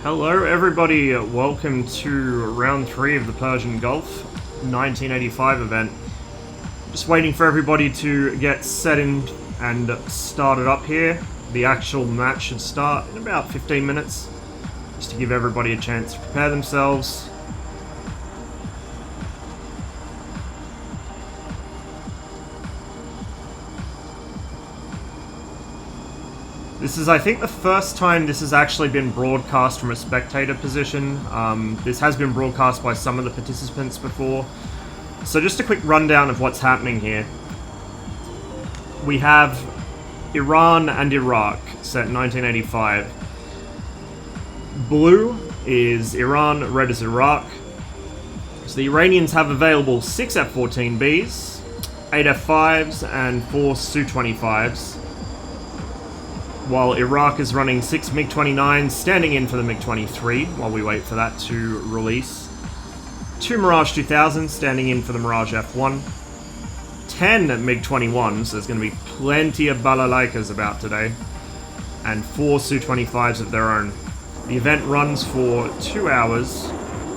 Hello everybody, welcome to round 3 of the Persian Gulf 1985 event. Just waiting for everybody to get set in and started up here. The actual match should start in about 15 minutes, just to give everybody a chance to prepare themselves. This is, I think, the first time this has actually been broadcast from a spectator position. This has been broadcast by some of the participants before. So just a quick rundown of what's happening here. We have Iran and Iraq set in 1985. Blue is Iran, red is Iraq. So the Iranians have available 6 F-14Bs, 8 F-5s, and 4 Su-25s. While Iraq is running 6 MiG-29s, standing in for the MiG-23 while we wait for that to release. 2 Mirage 2000s, standing in for the Mirage F1. 10 MiG-21s, so there's going to be plenty of balalaikas about today. And 4 Su-25s of their own. The event runs for 2 hours.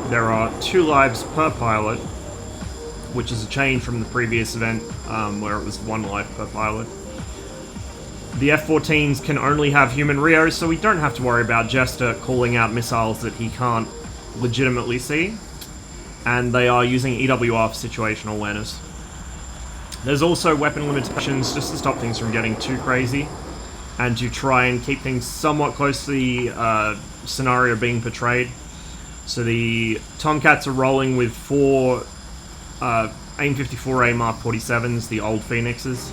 There are 2 lives per pilot, which is a change from the previous event, where it was 1 life per pilot. The F-14s can only have human Rios, so we don't have to worry about Jester calling out missiles that he can't legitimately see. And they are using EWR for situational awareness. There's also weapon limitations just to stop things from getting too crazy, and to try and keep things somewhat close to the scenario being portrayed. So the Tomcats are rolling with 4 AIM-54A Mark 47s, the old Phoenixes.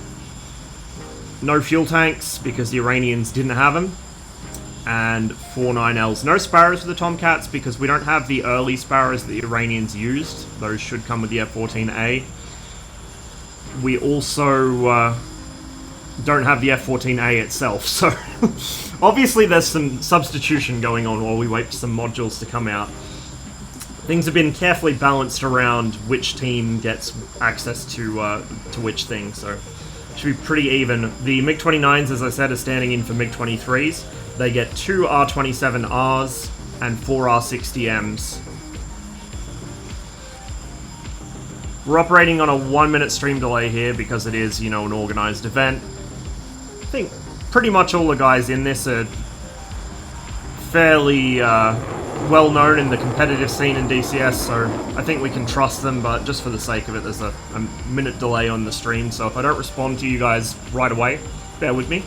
No fuel tanks, because the Iranians didn't have them. And 4 9Ls. No Sparrows for the Tomcats, because we don't have the early Sparrows that the Iranians used. Those should come with the F-14A. We also don't have the F-14A itself, so obviously there's some substitution going on while we wait for some modules to come out. Things have been carefully balanced around which team gets access to which thing, so should be pretty even. The MiG-29s, as I said, are standing in for MiG-23s. They get 2 R-27Rs and 4 R-60Ms. We're operating on a 1-minute stream delay here because it is, an organized event. I think pretty much all the guys in this are fairly well known in the competitive scene in DCS, so I think we can trust them, but just for the sake of it, there's a minute delay on the stream, so if I don't respond to you guys right away, bear with me.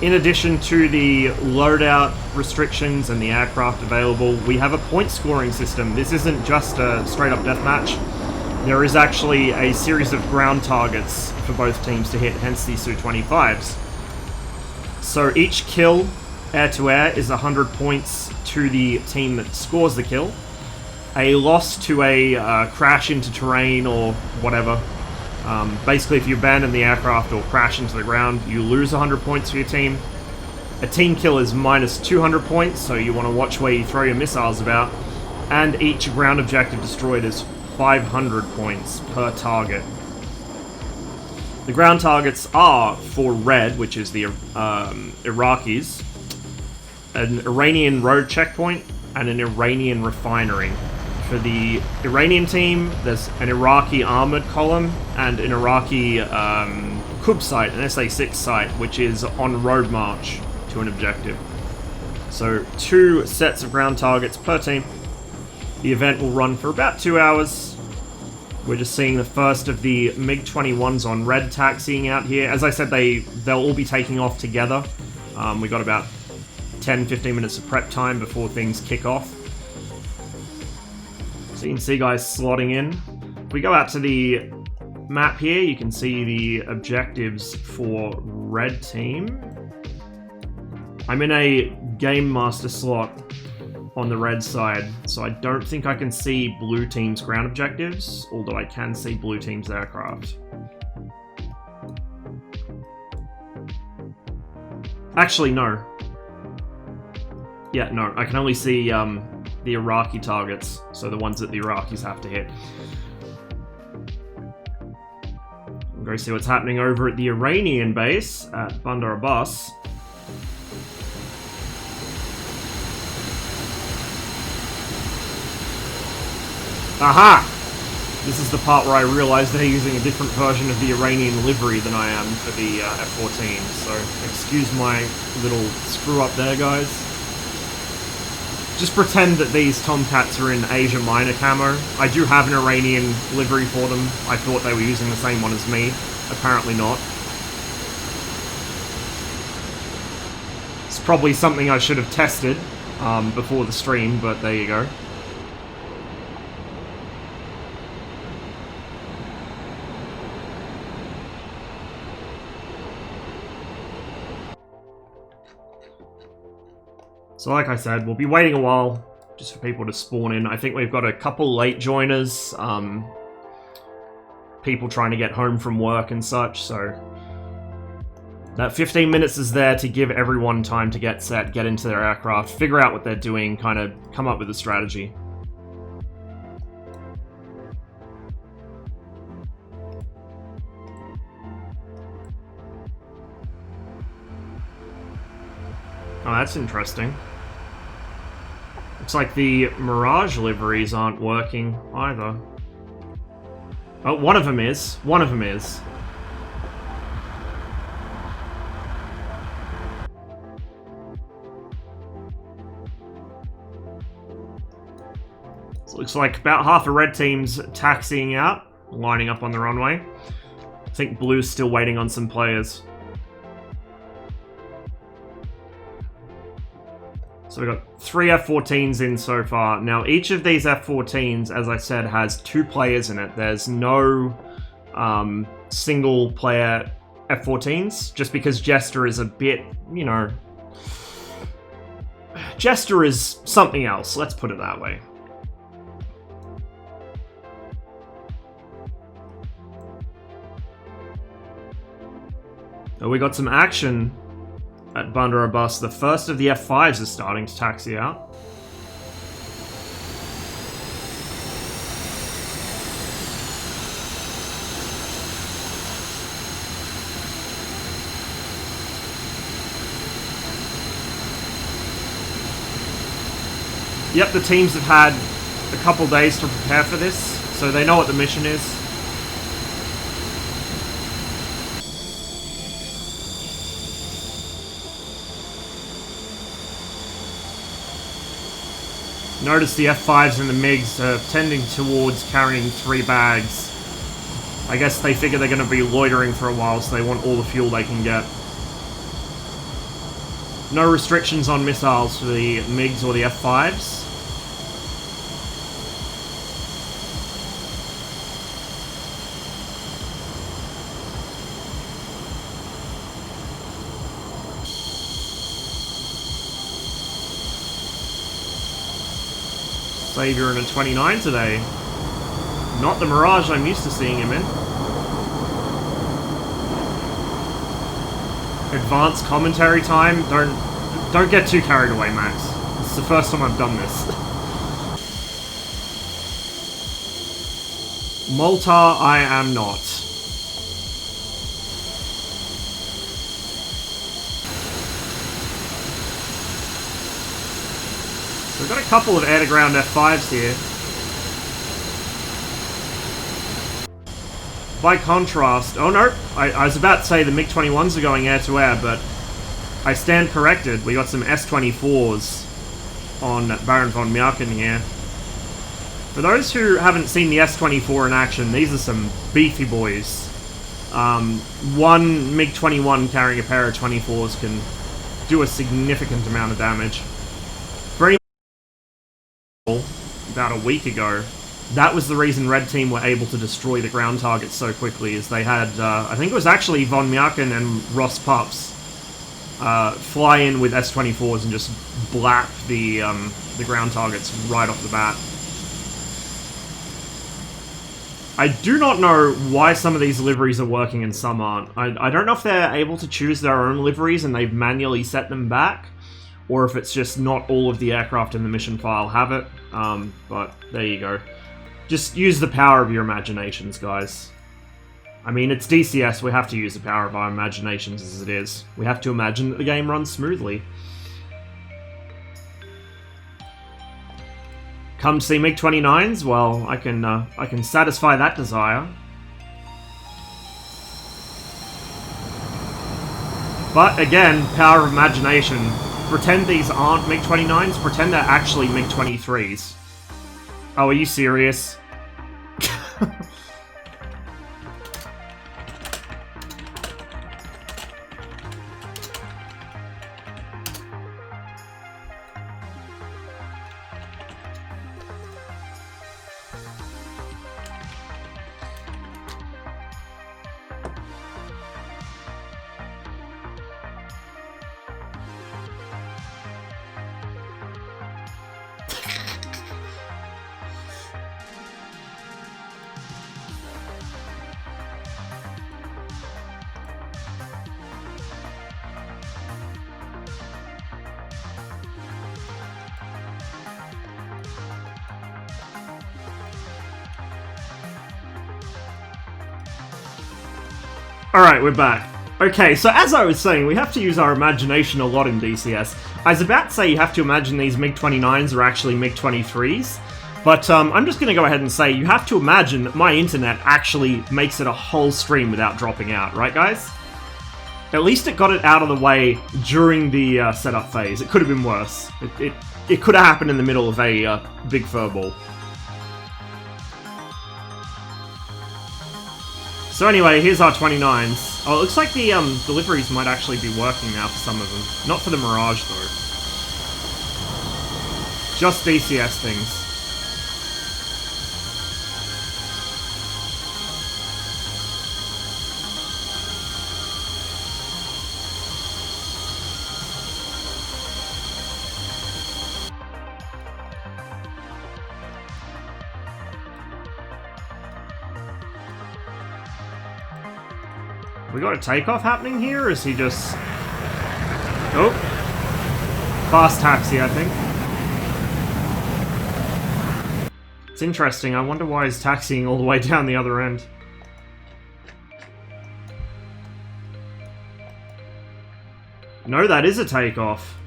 In addition to the loadout restrictions and the aircraft available, we have a point scoring system. This isn't just a straight up deathmatch. There is actually a series of ground targets for both teams to hit, hence the Su-25s. So each kill, air-to-air, is 100 points to the team that scores the kill. A loss to a crash into terrain or whatever. Basically, if you abandon the aircraft or crash into the ground, you lose 100 points for your team. A team kill is minus 200 points, so you want to watch where you throw your missiles about. And each ground objective destroyed is 500 points per target. The ground targets are for red, which is the Iraqis, an Iranian road checkpoint, and an Iranian refinery. For the Iranian team, there's an Iraqi armored column and an Iraqi Qub site, an SA-6 site, which is on road march to an objective. So 2 sets of ground targets per team. The event will run for about 2 hours. We're just seeing the first of the MiG-21s on red taxiing out here. As I said, they'll all be taking off together. We got about 10-15 minutes of prep time before things kick off. So you can see guys slotting in. If we go out to the map here, you can see the objectives for red team. I'm in a Game Master slot on the red side, so I don't think I can see blue team's ground objectives, although I can see blue team's aircraft. Actually, no. Yeah, no, I can only see the Iraqi targets, so the ones that the Iraqis have to hit. We'll go see what's happening over at the Iranian base at Bandar Abbas. Aha! This is the part where I realize they're using a different version of the Iranian livery than I am for the F-14, so excuse my little screw up there, guys. Just pretend that these Tomcats are in Asia Minor camo. I do have an Iranian livery for them. I thought they were using the same one as me. Apparently not. It's probably something I should have tested before the stream, but there you go. So like I said, we'll be waiting a while just for people to spawn in. I think we've got a couple late joiners, people trying to get home from work and such, so that 15 minutes is there to give everyone time to get set, get into their aircraft, figure out what they're doing, kind of come up with a strategy. Oh, that's interesting. Looks like the Mirage liveries aren't working either. Oh, one of them is. One of them is. So it looks like about half the red team's taxiing out, lining up on the runway. I think blue's still waiting on some players. So we've got 3 F-14s in so far. Now, each of these F-14s, as I said, has 2 players in it. There's no single-player F-14s, just because Jester is a bit, you know... Jester is something else, let's put it that way. So we got some action at Bandar Abbas. The first of the F5s is starting to taxi out. Yep, the teams have had a couple days to prepare for this, so they know what the mission is. Notice the F5s and the MiGs are tending towards carrying 3 bags. I guess they figure they're going to be loitering for a while, so they want all the fuel they can get. No restrictions on missiles for the MiGs or the F5s. Savior in a 29 today. Not the Mirage I'm used to seeing him in. Advanced commentary time. Don't get too carried away, Max. It's the first time I've done this. Malta, I am not. We've got a couple of air-to-ground F5s here. By contrast... Oh no, I was about to say the MiG-21s are going air-to-air, but I stand corrected. We got some S-24s on Baron von Mjachen here. For those who haven't seen the S-24 in action, these are some beefy boys. One MiG-21 carrying a pair of 24s can do a significant amount of damage. About a week ago, that was the reason Red Team were able to destroy the ground targets so quickly, is they had, I think it was actually von Mjachen and Ross Pups fly in with S-24s and just blap the ground targets right off the bat. I do not know why some of these liveries are working and some aren't. I don't know if they're able to choose their own liveries and they've manually set them back, or if it's just not all of the aircraft in the mission file have it, but there you go. Just use the power of your imaginations, guys. I mean, it's DCS, we have to use the power of our imaginations as it is. We have to imagine that the game runs smoothly. Come see MiG-29s? Well, I can satisfy that desire. But again, power of imagination. Pretend these aren't MiG-29s, pretend they're actually MiG-23s. Oh, are you serious? Alright, we're back. Okay, so as I was saying, we have to use our imagination a lot in DCS. I was about to say you have to imagine these MiG-29s are actually MiG-23s, but I'm just going to go ahead and say you have to imagine my internet actually makes it a whole stream without dropping out, right guys? At least it got it out of the way during the setup phase. It could have been worse. It could have happened in the middle of a big furball. So anyway, here's our 29s. Oh, it looks like the deliveries might actually be working now for some of them. Not for the Mirage, though. Just DCS things. We got a takeoff happening here, or is he just... Oh. Fast taxi, I think. It's interesting, I wonder why he's taxiing all the way down the other end. No, that is a takeoff.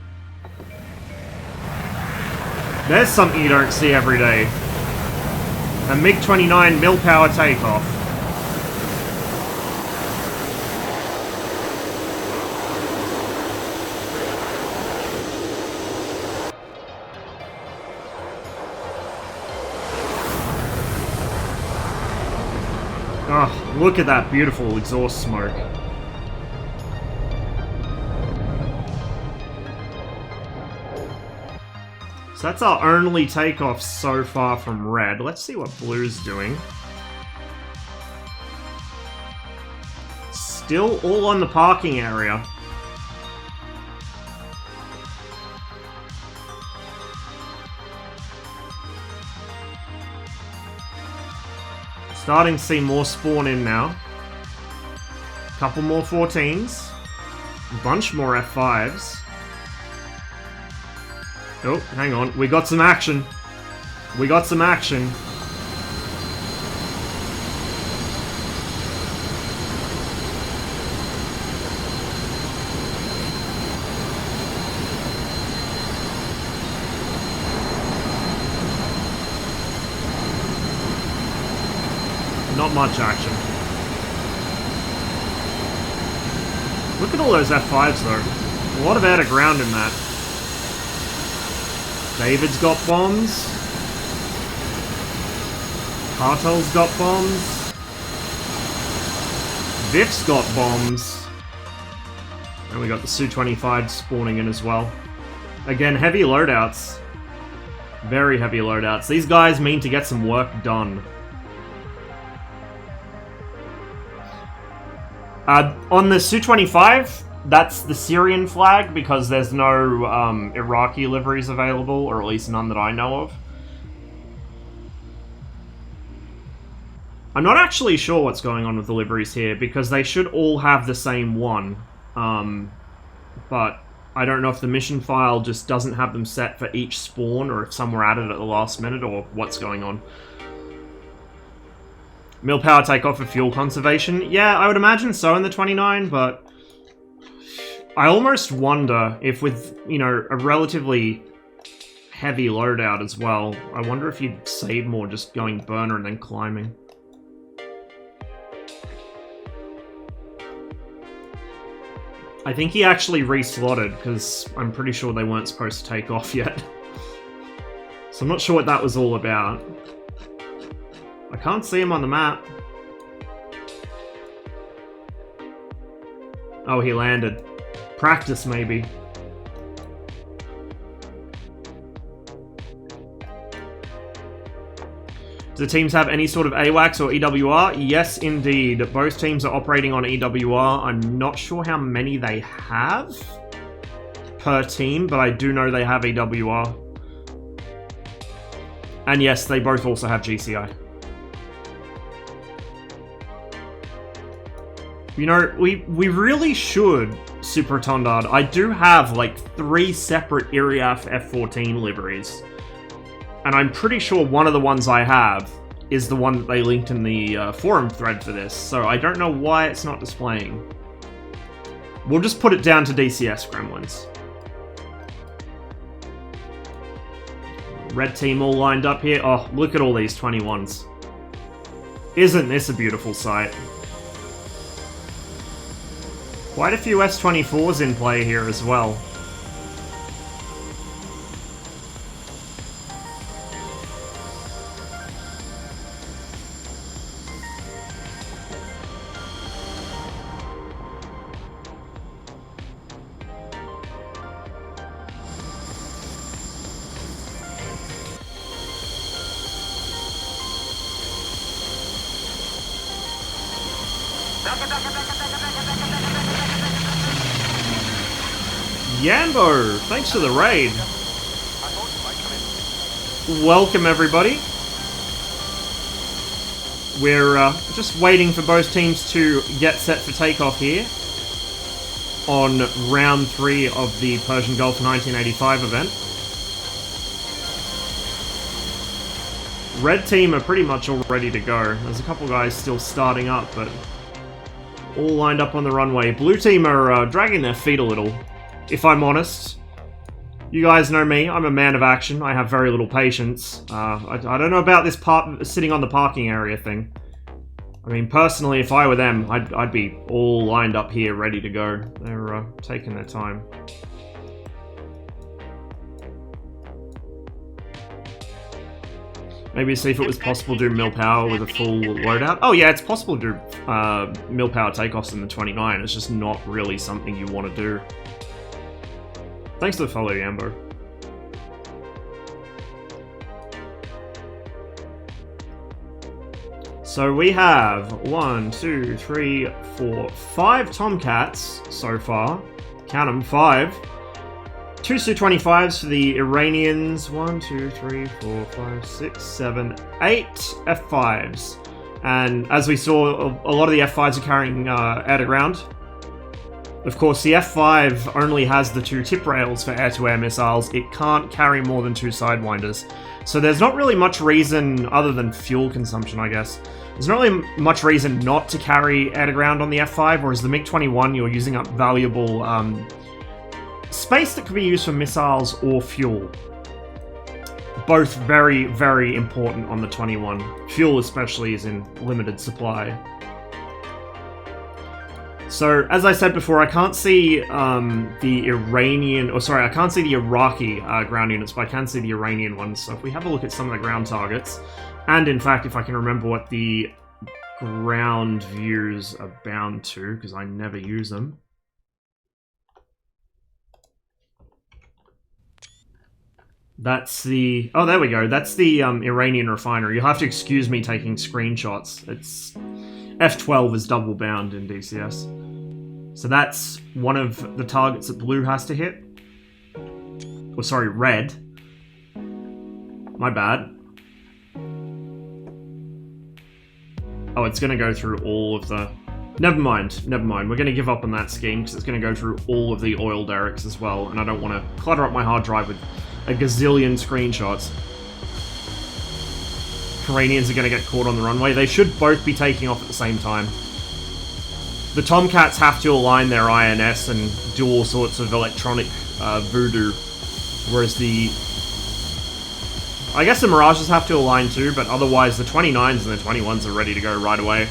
There's something you don't see every day. A MiG-29 mil-power takeoff. Oh, look at that beautiful exhaust smoke. So that's our only takeoff so far from red. Let's see what blue's doing. Still all on the parking area. Starting to see more spawn in now. Couple more 14s. A bunch more F5s. Oh, hang on. We got some action. We got some action. Not much action. Look at all those F5s though. A lot of air to ground in that. David's got bombs. Cartel's got bombs. Vif's got bombs. And we got the Su-25 spawning in as well. Again, heavy loadouts. Very heavy loadouts. These guys mean to get some work done. On the Su-25, that's the Syrian flag because there's no Iraqi liveries available, or at least none that I know of. I'm not actually sure what's going on with the liveries here because they should all have the same one. But I don't know if the mission file just doesn't have them set for each spawn or if some were added at the last minute or what's going on. Mill power takeoff for fuel conservation? Yeah, I would imagine so in the 29, but I almost wonder if with, you know, a relatively heavy loadout as well, I wonder if you'd save more just going burner and then climbing. I think he actually re-slotted, because I'm pretty sure they weren't supposed to take off yet. So I'm not sure what that was all about. I can't see him on the map. Oh, he landed. Practice, maybe. Do the teams have any sort of AWACS or EWR? Yes, indeed. Both teams are operating on EWR. I'm not sure how many they have per team, but I do know they have EWR. And yes, they both also have GCI. You know, we really should, Super Rotondard. I do have like 3 separate Iriaf F14 liveries. And I'm pretty sure one of the ones I have is the one that they linked in the forum thread for this. So I don't know why it's not displaying. We'll just put it down to DCS Gremlins. Red team all lined up here. Oh, look at all these 21s. Isn't this a beautiful sight? Quite a few S24s in play here as well. Yambo, thanks for the raid. Welcome everybody. We're just waiting for both teams to get set for takeoff here on round 3 of the Persian Gulf 1985 event. Red team are pretty much all ready to go. There's a couple guys still starting up, but all lined up on the runway. Blue team are dragging their feet a little, if I'm honest. You guys know me, I'm a man of action. I have very little patience. I don't know about this sitting on the parking area thing. I mean, personally, if I were them, I'd be all lined up here, ready to go. They're taking their time. Maybe see if it was possible to do mill power with a full loadout. Oh yeah, it's possible to do mill power takeoffs in the 29. It's just not really something you want to do. Thanks for the follow, Yambo. So we have 1, 2, 3, 4, 5 Tomcats so far. Count them, 5. 2 Su-25s for the Iranians. 1, 2, 3, 4, 5, 6, 7, 8 F5s. And as we saw, a lot of the F5s are carrying air-to-ground. Of course, the F5 only has the 2 tip rails for air-to-air missiles. It can't carry more than 2 sidewinders. So there's not really much reason, other than fuel consumption, I guess. There's not really much reason not to carry air-to-ground on the F5, whereas the MiG-21, you're using up valuable space that could be used for missiles or fuel. Both very, very important on the 21. Fuel especially is in limited supply. So, as I said before, I can't see the Iranian, or sorry, I can't see the Iraqi ground units, but I can see the Iranian ones. So if we have a look at some of the ground targets, and in fact, if I can remember what the ground views are bound to, because I never use them. That's the, oh, there we go. That's the Iranian refinery. You'll have to excuse me taking screenshots. It's F12 is double bound in DCS. So that's one of the targets that blue has to hit. Oh, sorry, red. My bad. Oh, it's going to go through all of the... Never mind, never mind. We're going to give up on that scheme because it's going to go through all of the oil derricks as well, and I don't want to clutter up my hard drive with a gazillion screenshots. Iranians are going to get caught on the runway. They should both be taking off at the same time. The Tomcats have to align their INS and do all sorts of electronic voodoo, whereas I guess the Mirages have to align too, but otherwise the 29s and the 21s are ready to go right away.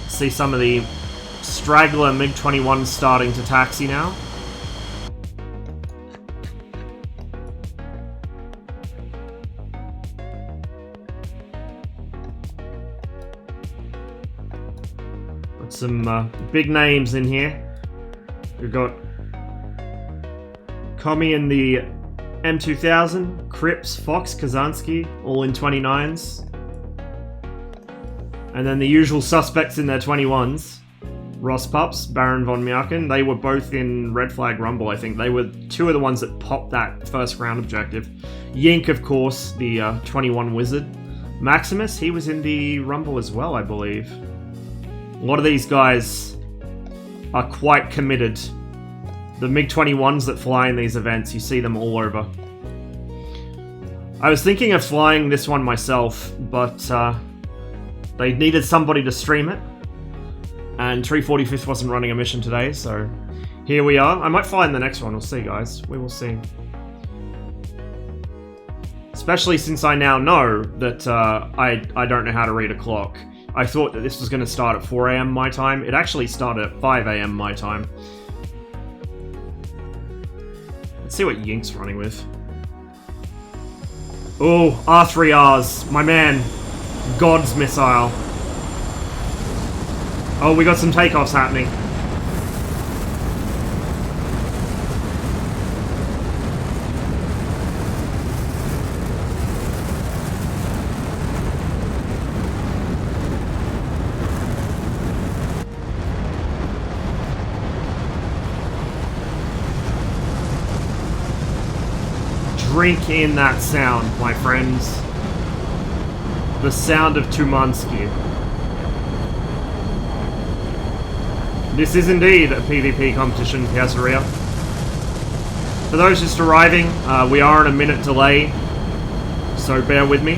See some of the straggler MiG-21s starting to taxi now. Got some big names in here. We've got Komi in the M2000, Cripps, Fox, Kazansky, all in 29s. And then the usual suspects in their 21s. Ross Pups, Baron von Mjaken, they were both in Red Flag Rumble, I think. They were two of the ones that popped that first round objective. Yink, of course, the 21 Wizard. Maximus, he was in the Rumble as well, I believe. A lot of these guys are quite committed. The MiG-21s that fly in these events, you see them all over. I was thinking of flying this one myself, but they needed somebody to stream it. And 345th wasn't running a mission today, so here we are. I might fly in the next one, we'll see, guys. We will see. Especially since I now know that I don't know how to read a clock. I thought that this was going to start at 4 AM my time. It actually started at 5 AM my time. Let's see what Yink's running with. Oh, R3Rs, my man. God's missile. Oh, we got some takeoffs happening. Drink in that sound, my friends. The sound of Tumansky. This is indeed a PvP competition, Piazzeria. For those just arriving, we are on a minute delay, so bear with me.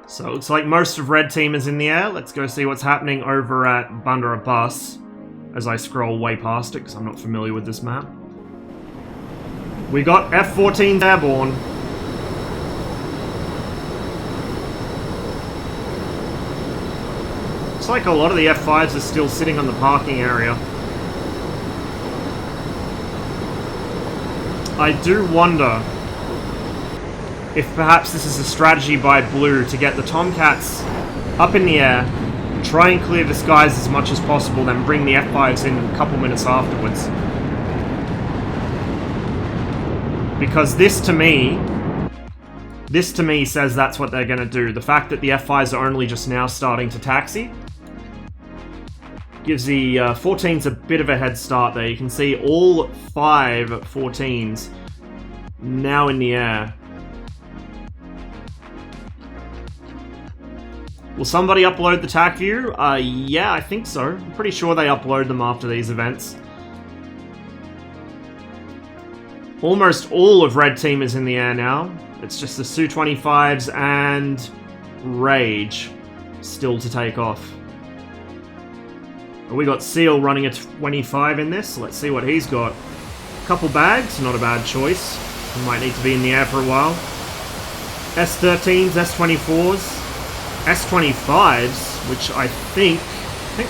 So it looks like most of Red Team is in the air. Let's go see what's happening over at Bandar Abbas as I scroll way past it because I'm not familiar with this map. We got F-14s airborne. Looks like a lot of the F-5s are still sitting on the parking area. I do wonder if perhaps this is a strategy by Blue to get the Tomcats up in the air, try and clear the skies as much as possible, then bring the F5s in a couple minutes afterwards. Because this to me says that's what they're going to do. The fact that the F5s are only just now starting to taxi gives the 14s a bit of a head start there. You can see all 5 14s now in the air. Will somebody upload the TAC view? Yeah, I think so. I'm pretty sure they upload them after these events. Almost all of Red Team is in the air now. It's just the Su-25s and Rage still to take off. We got Seal running a 25 in this. Let's see what he's got. Couple bags, not a bad choice. He might need to be in the air for a while. S-13s, S-24s. S-25s, which I think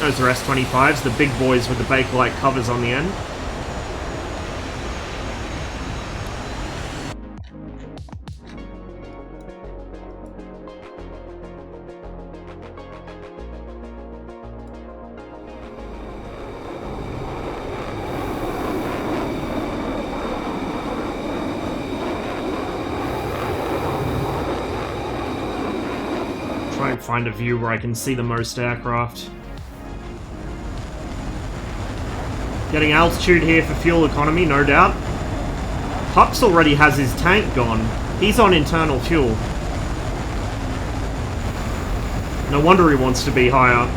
those are S-25s, the big boys with the Bakelite covers on the end. Try and find a view where I can see the most aircraft. Getting altitude here for fuel economy, no doubt. Pups already has his tank gone. He's on internal fuel. No wonder he wants to be higher.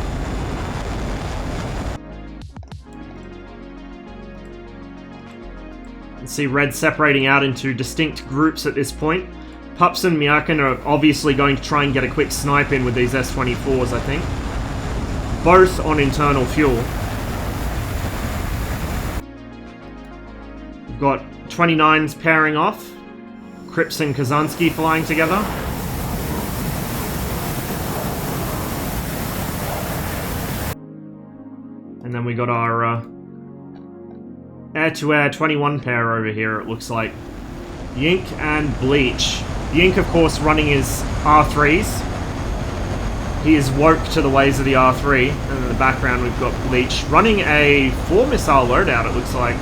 You see Red separating out into distinct groups at this point. Pups and Miakin are obviously going to try and get a quick snipe in with these S-24s, I think. Both on internal fuel. We've got 29s pairing off. Krips and Kazansky flying together. And then we got our air-to-air 21 pair over here, it looks like. Yink and Bleach. Yink, of course, running his R3s. He is woke to the ways of the R3. And in the background, we've got Bleach running a 4-missile loadout, it looks like.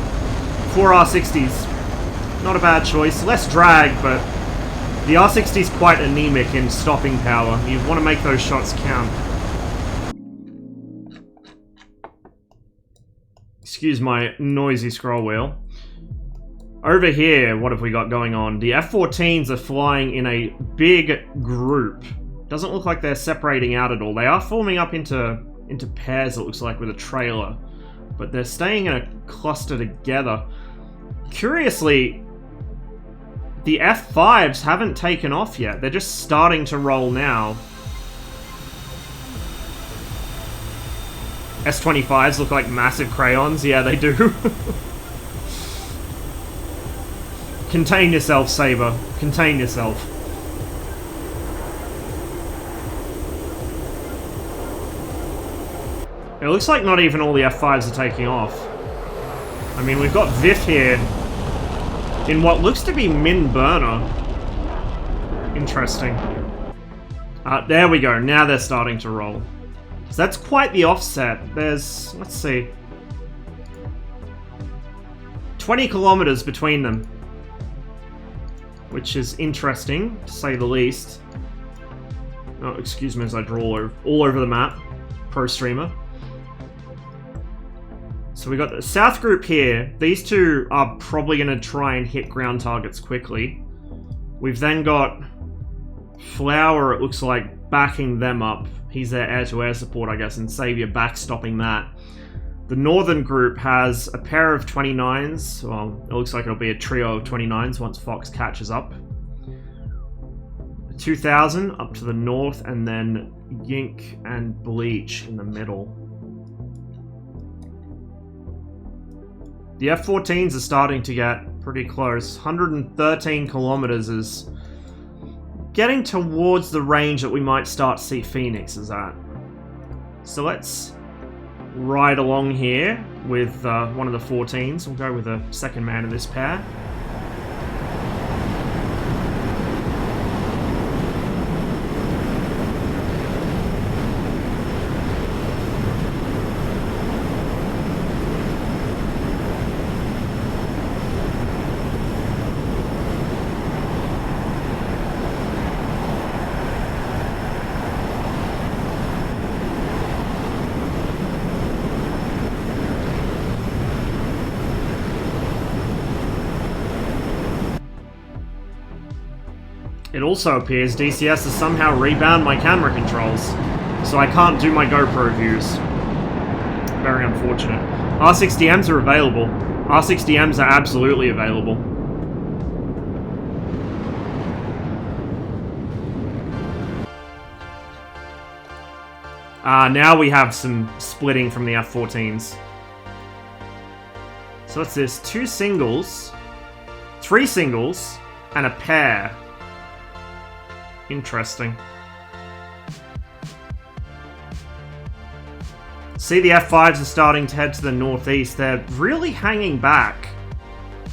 4 R60s. Not a bad choice. Less drag, but the R60 is quite anemic in stopping power. You want to make those shots count. Excuse my noisy scroll wheel. Over here, what have we got going on? The F-14s are flying in a big group. Doesn't look like they're separating out at all. They are forming up into pairs, it looks like, with a trailer. But they're staying in a cluster together. Curiously, the F5s haven't taken off yet. They're just starting to roll now. S-25s look like massive crayons. Yeah, they do. Contain yourself, Saber. Contain yourself. It looks like not even all the F5s are taking off. I mean, we've got Vif here in what looks to be Min Burner. Interesting. There we go. Now they're starting to roll. So that's quite the offset. There's, let's see, 20 kilometers between them. Which is interesting, to say the least. Oh, excuse me as I draw all over the map. Pro streamer. So we got the South group here. These two are probably going to try and hit ground targets quickly. We've then got Flower, it looks like, backing them up. He's their air-to-air support, I guess, and Savior backstopping that. The Northern group has a pair of 29s. Well, it looks like it'll be a trio of 29s once Fox catches up. 2000 up to the north, and then Yink and Bleach in the middle. The F-14s are starting to get pretty close. 113 kilometers is getting towards the range that we might start to see Phoenixes at. So let's ride along here with one of the 14s. We'll go with the second man of this pair. It also appears DCS has somehow rebound my camera controls, so I can't do my GoPro views. Very unfortunate. R60Ms are available. R60Ms are absolutely available. Now we have some splitting from the F-14s. So what's this? 2 singles, 3 singles, and a pair. Interesting. See, the F5s are starting to head to the northeast. They're really hanging back.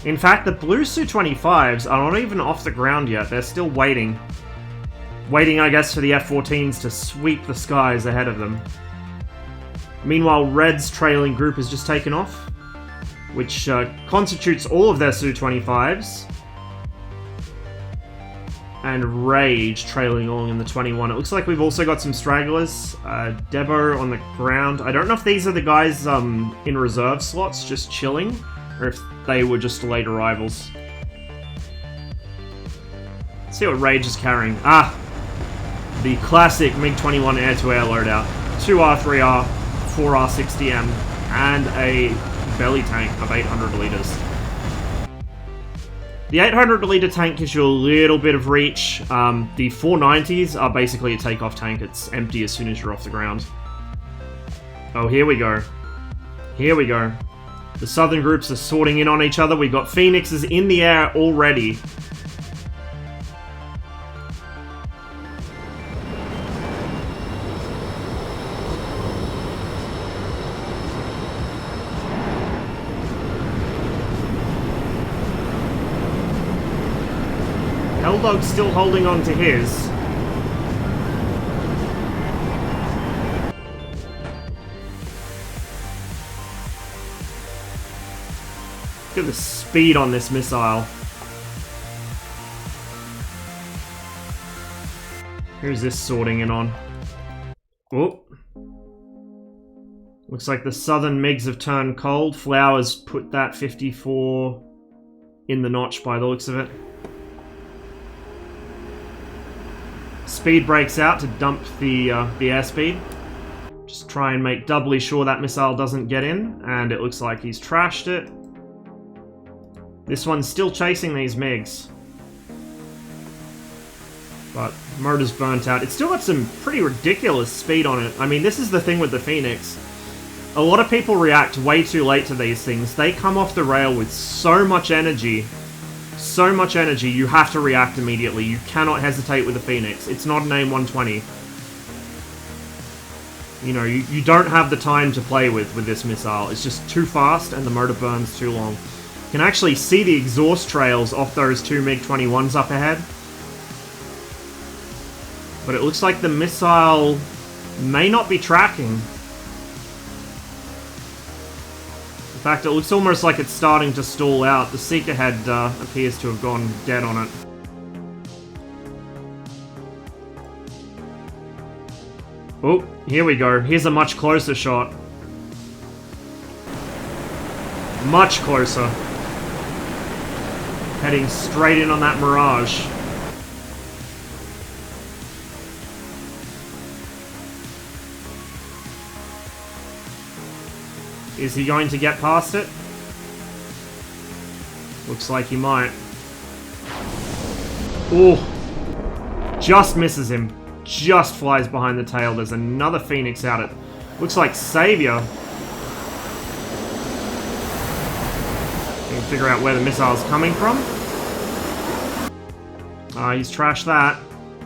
In fact, the blue Su-25s are not even off the ground yet. They're still waiting. Waiting, I guess, for the F-14s to sweep the skies ahead of them. Meanwhile, Red's trailing group has just taken off, which constitutes all of their Su-25s. And Rage trailing along in the 21. It looks like we've also got some stragglers. Debo on the ground. I don't know if these are the guys in reserve slots just chilling, or if they were just delayed arrivals. Let's see what Rage is carrying. Ah! The classic MiG-21 air-to-air loadout. 2 R3R, 4 R60M, and a belly tank of 800 litres. The 800 litre tank gives you a little bit of reach. The 490s are basically a takeoff tank. It's empty as soon as you're off the ground. Oh, here we go. Here we go. The southern groups are sorting in on each other. We've got Phoenixes in the air already. Helldog's still holding on to his. Look at the speed on this missile. Who's this sorting in on? Oh. Looks like the southern MiGs have turned cold. Flowers put that 54 in the notch by the looks of it. Speed breaks out to dump the airspeed. Just try and make doubly sure that missile doesn't get in, and it looks like he's trashed it. This one's still chasing these MiGs. But motor's burnt out. It's still got some pretty ridiculous speed on it. I mean, this is the thing with the Phoenix. A lot of people react way too late to these things. They come off the rail with so much energy. So much energy, you have to react immediately. You cannot hesitate with the Phoenix. It's not an AIM-120. You know, you don't have the time to play with this missile. It's just too fast and the motor burns too long. You can actually see the exhaust trails off those 2 MiG-21s up ahead. But it looks like the missile may not be tracking. In fact, it looks almost like it's starting to stall out. The Seeker head appears to have gone dead on it. Oh, here we go. Here's a much closer shot. Much closer. Heading straight in on that Mirage. Is he going to get past it? Looks like he might. Oh! Just misses him. Just flies behind the tail. There's another Phoenix out it. Looks like Savior. Can figure out where the missile's coming from. He's trashed that.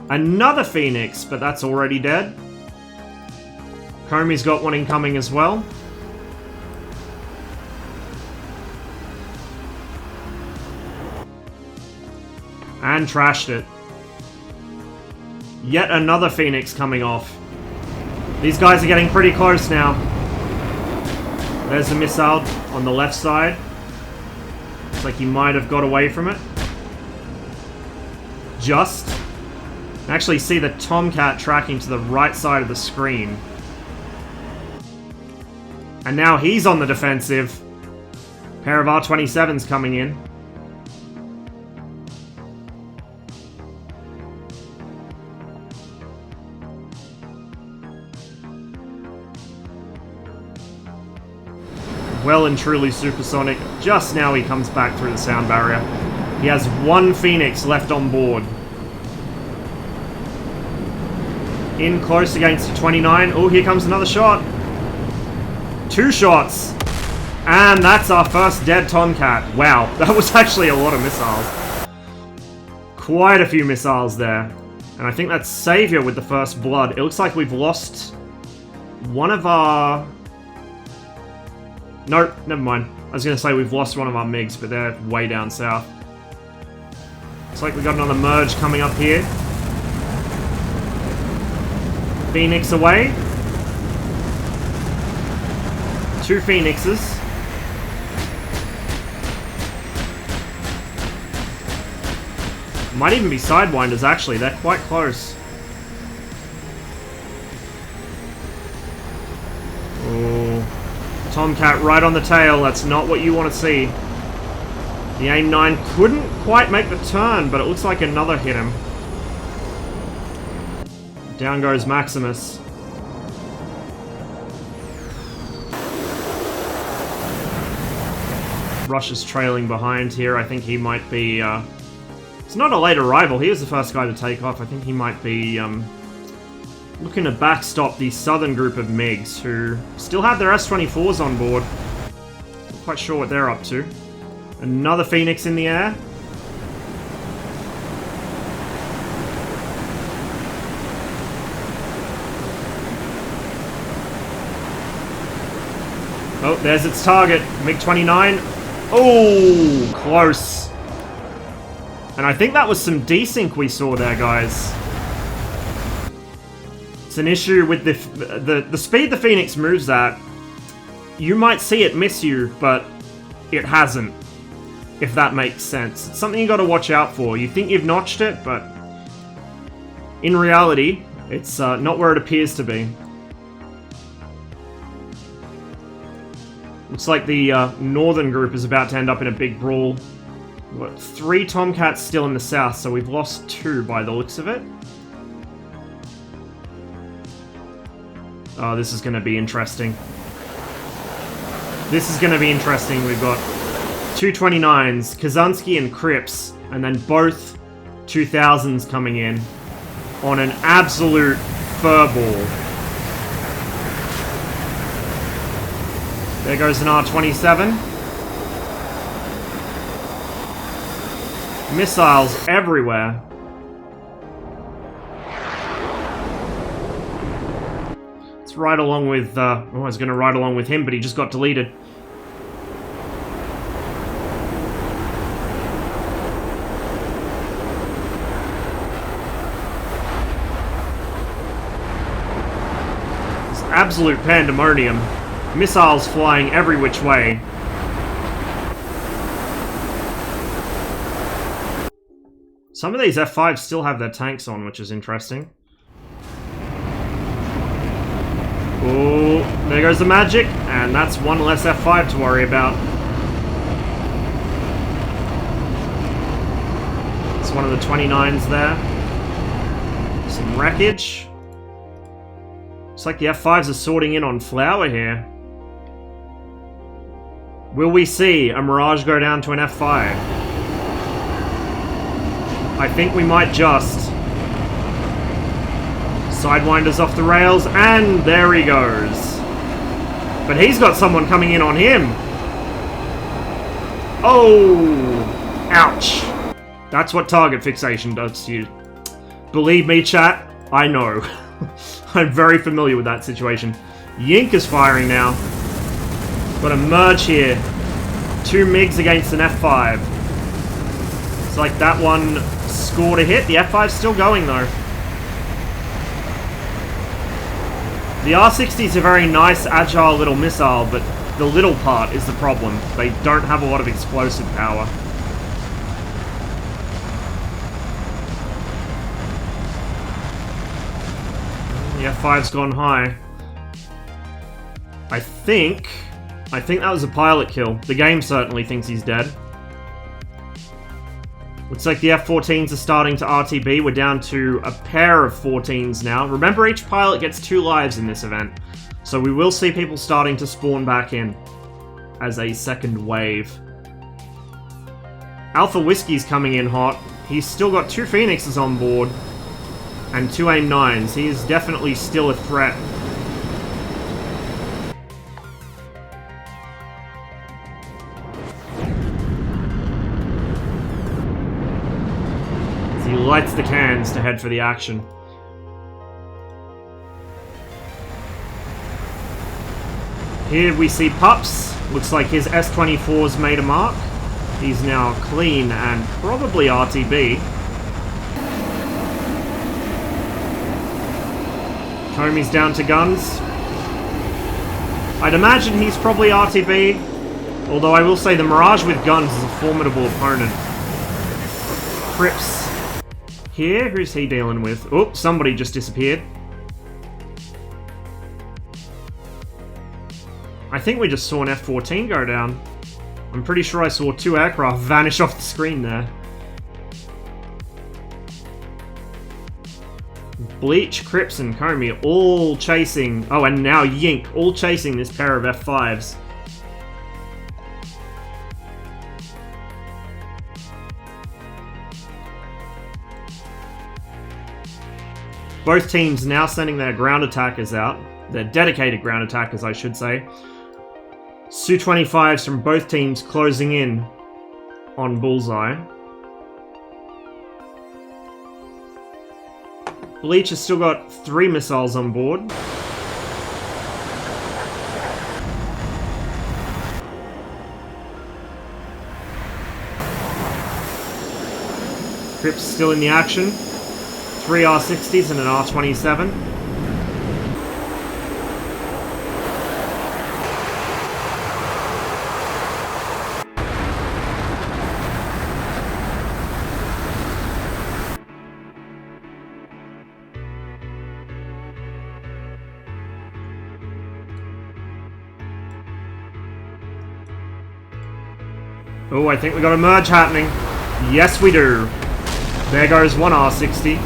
Another Phoenix, but that's already dead. Comey's got one incoming as well. And trashed it. Yet another Phoenix coming off. These guys are getting pretty close now. There's a missile on the left side. Looks like he might have got away from it. Just. Actually see the Tomcat tracking to the right side of the screen. And now he's on the defensive. Pair of R-27s coming in. Well and truly supersonic. Just now he comes back through the sound barrier. He has one Phoenix left on board. In close against the 29. Oh, here comes another shot. 2 shots. And that's our first dead Tomcat. Wow, that was actually a lot of missiles. Quite a few missiles there. And I think that's Savior with the first blood. It looks like we've lost one of our... Nope, never mind. I was going to say we've lost one of our MiGs, but they're way down south. Looks like we've got another merge coming up here. Phoenix away. 2 Phoenixes. Might even be Sidewinders, actually. They're quite close. Oh. Tomcat right on the tail. That's not what you want to see. The AIM-9 couldn't quite make the turn, but it looks like another hit him. Down goes Maximus. Rush is trailing behind here. I think he might be... It's not a late arrival. He was the first guy to take off. I think he might be looking to backstop the southern group of MiGs who still have their S-24s on board. Not quite sure what they're up to. Another Phoenix in the air. Oh, there's its target. MiG-29. Oh, close. And I think that was some desync we saw there, guys. It's an issue with the speed the Phoenix moves at. You might see it miss you, but it hasn't. If that makes sense. It's something you got to watch out for. You think you've notched it, but in reality, it's not where it appears to be. Looks like the northern group is about to end up in a big brawl. We've got 3 Tomcats still in the south, so we've lost 2 by the looks of it. Oh, this is going to be interesting. This is going to be interesting. We've got 2 29s, Kazansky and Cripps, and then both 2000s coming in on an absolute furball. There goes an R-27. Missiles everywhere. Let's ride along with... I was going to ride along with him, but he just got deleted. It's absolute pandemonium. Missiles flying every which way. Some of these F5s still have their tanks on, which is interesting. Oh, there goes the magic, and that's one less F5 to worry about. It's one of the 29s there. Some wreckage. Looks like the F5s are sorting in on Flower here. Will we see a Mirage go down to an F5? I think we might just. Sidewinder's off the rails, and there he goes. But he's got someone coming in on him. Oh! Ouch. That's what target fixation does to you. Believe me, chat, I know. I'm very familiar with that situation. Yink is firing now. Got a merge here. 2 MiGs against an F5. It's like that one scored a hit. The F5's still going though. The R-60 is a very nice, agile little missile, but the little part is the problem. They don't have a lot of explosive power. The F5's gone high. I think that was a pilot kill. The game certainly thinks he's dead. Looks like the F-14s are starting to RTB. We're down to a pair of 14s now. Remember, each pilot gets 2 lives in this event. So we will see people starting to spawn back in as a second wave. Alpha Whiskey's coming in hot. He's still got 2 Phoenixes on board and 2 AIM-9s. He is definitely still a threat. He lights the cans to head for the action. Here we see Pups. Looks like his S-24's made a mark. He's now clean and probably RTB. Comey's down to guns. I'd imagine he's probably RTB. Although I will say the Mirage with guns is a formidable opponent. Cripps. Here, who's he dealing with? Oh, somebody just disappeared. I think we just saw an F-14 go down. I'm pretty sure I saw 2 aircraft vanish off the screen there. Bleach, Crips, and Comey all chasing... Oh, and now Yink, all chasing this pair of F5s. Both teams now sending their ground attackers out. Their dedicated ground attackers, I should say. Su-25s from both teams closing in on Bullseye. Bleach has still got 3 missiles on board. Crips still in the action. 3 R-60s and an R-27. Oh, I think we got a merge happening. Yes, we do. There goes 1 R-60.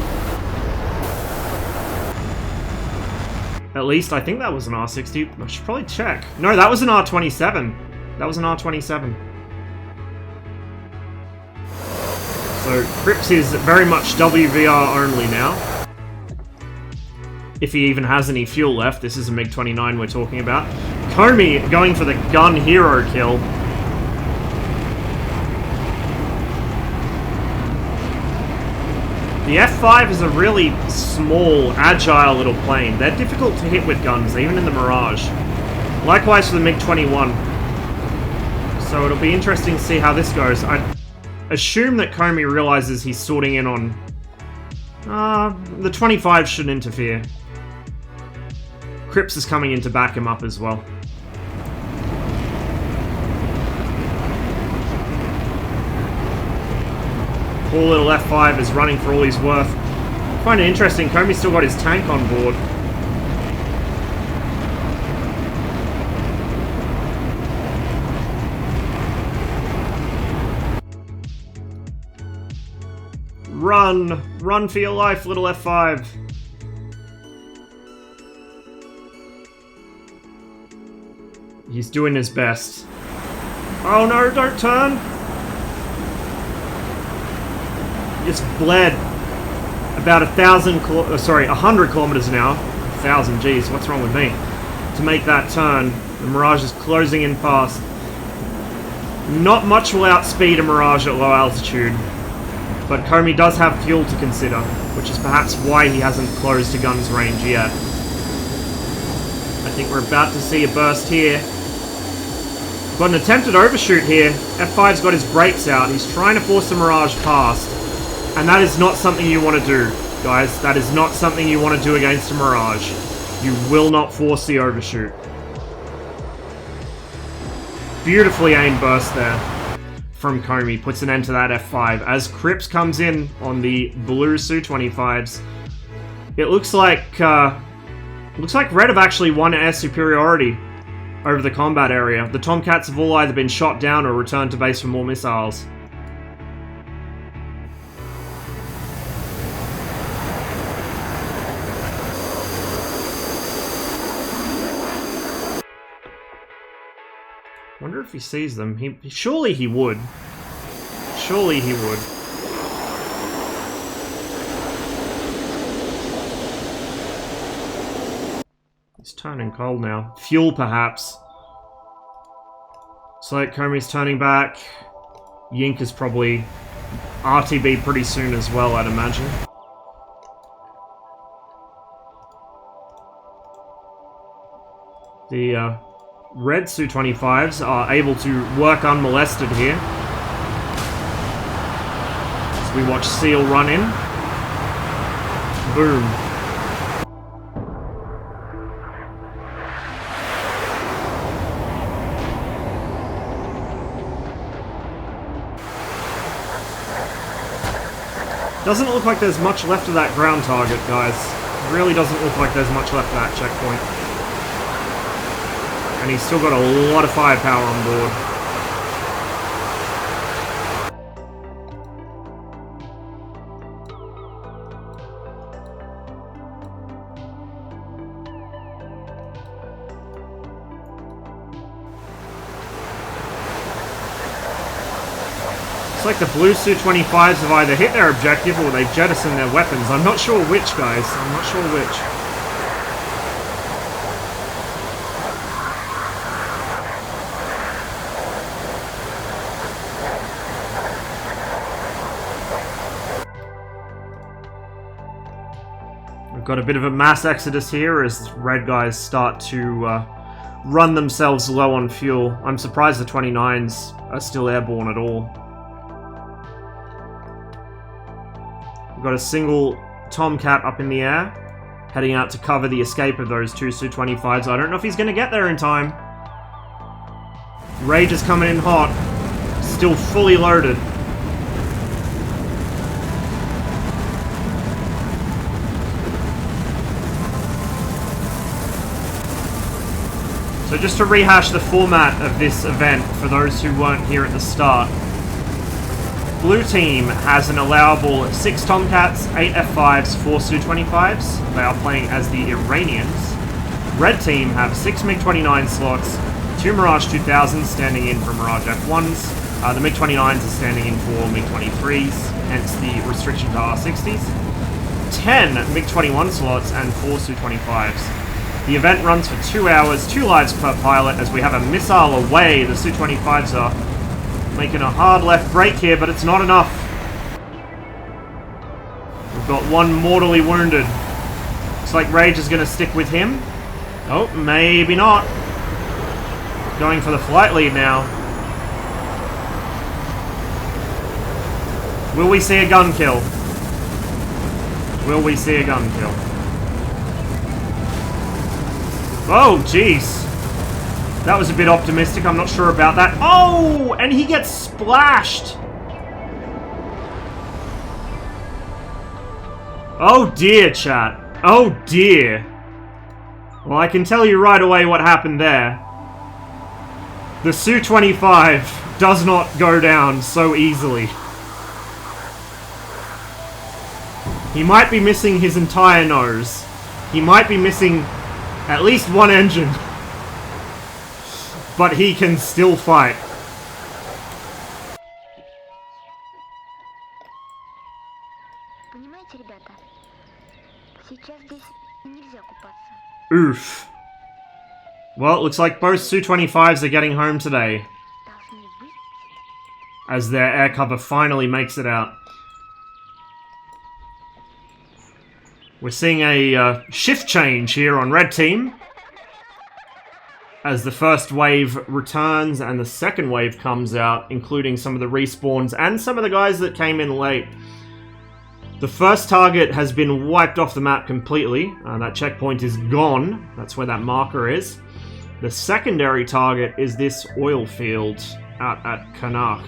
At least, I think that was an R-60. I should probably check. No, that was an R-27. That was an R-27. So, Crips is very much WVR only now. If he even has any fuel left. This is a MiG-29 we're talking about. Comey going for the gun hero kill. The F5 is a really small, agile little plane. They're difficult to hit with guns, even in the Mirage. Likewise for the MiG-21. So it'll be interesting to see how this goes. I assume that Comey realizes he's sorting in on... the 25 shouldn't interfere. Crips is coming in to back him up as well. Poor little F5 is running for all he's worth. I find it interesting, Comey's still got his tank on board. Run! Run for your life, little F5! He's doing his best. Oh no, don't turn! Just bled about 100 kilometers an hour. 1,000, geez, what's wrong with me? To make that turn. The Mirage is closing in fast. Not much will outspeed a Mirage at low altitude, but Comey does have fuel to consider, which is perhaps why he hasn't closed to guns range yet. I think we're about to see a burst here. Got an attempted overshoot here. F5's got his brakes out. He's trying to force the Mirage past. And that is not something you want to do, guys. That is not something you want to do against a Mirage. You will not force the overshoot. Beautifully aimed burst there from Comey. Puts an end to that F5. As Crips comes in on the blue Su-25s, it looks like Red have actually won air superiority over the combat area. The Tomcats have all either been shot down or returned to base for more missiles. Wonder if he sees them. Surely he would. Surely he would. He's turning cold now. Fuel, perhaps. So Comey's turning back. Yink is probably RTB pretty soon as well, I'd imagine. The Red Su-25s are able to work unmolested here. As we watch Seal run in. Boom. Doesn't look like there's much left of that ground target, guys. It really doesn't look like there's much left of that checkpoint. And he's still got a lot of firepower on board. It's like the blue Su-25s have either hit their objective or they've jettisoned their weapons. I'm not sure which, guys. I'm not sure which. We've got a bit of a mass exodus here as red guys start to run themselves low on fuel. I'm surprised the 29s are still airborne at all. We've got a single Tomcat up in the air, heading out to cover the escape of those two Su-25s. I don't know if he's going to get there in time. Rage is coming in hot, still fully loaded. So just to rehash the format of this event for those who weren't here at the start. Blue team has an allowable 6 Tomcats, 8 F5s, 4 Su-25s. They are playing as the Iranians. Red team have 6 MiG-29 slots, 2 Mirage 2000s standing in for Mirage F1s. The MiG-29s are standing in for MiG-23s, hence the restriction to R60s. 10 MiG-21 slots and 4 Su-25s. The event runs for 2 hours, 2 lives per pilot, as we have a missile away. The Su-25s are making a hard left break here, but it's not enough. We've got one mortally wounded. Looks like Rage is going to stick with him. Oh, maybe not. Going for the flight lead now. Will we see a gun kill? Will we see a gun kill? Oh, jeez. That was a bit optimistic. I'm not sure about that. Oh, and he gets splashed. Oh, dear, chat. Oh, dear. Well, I can tell you right away what happened there. The Su-25 does not go down so easily. He might be missing his entire nose. He might be missing at least one engine. But he can still fight. Oof. Well, it looks like both Su-25s are getting home today, as their air cover finally makes it out. We're seeing a shift change here on Red Team, as the first wave returns and the second wave comes out, including some of the respawns and some of the guys that came in late. The first target has been wiped off the map completely. That checkpoint is gone. That's where that marker is. The secondary target is this oil field out at Karnak.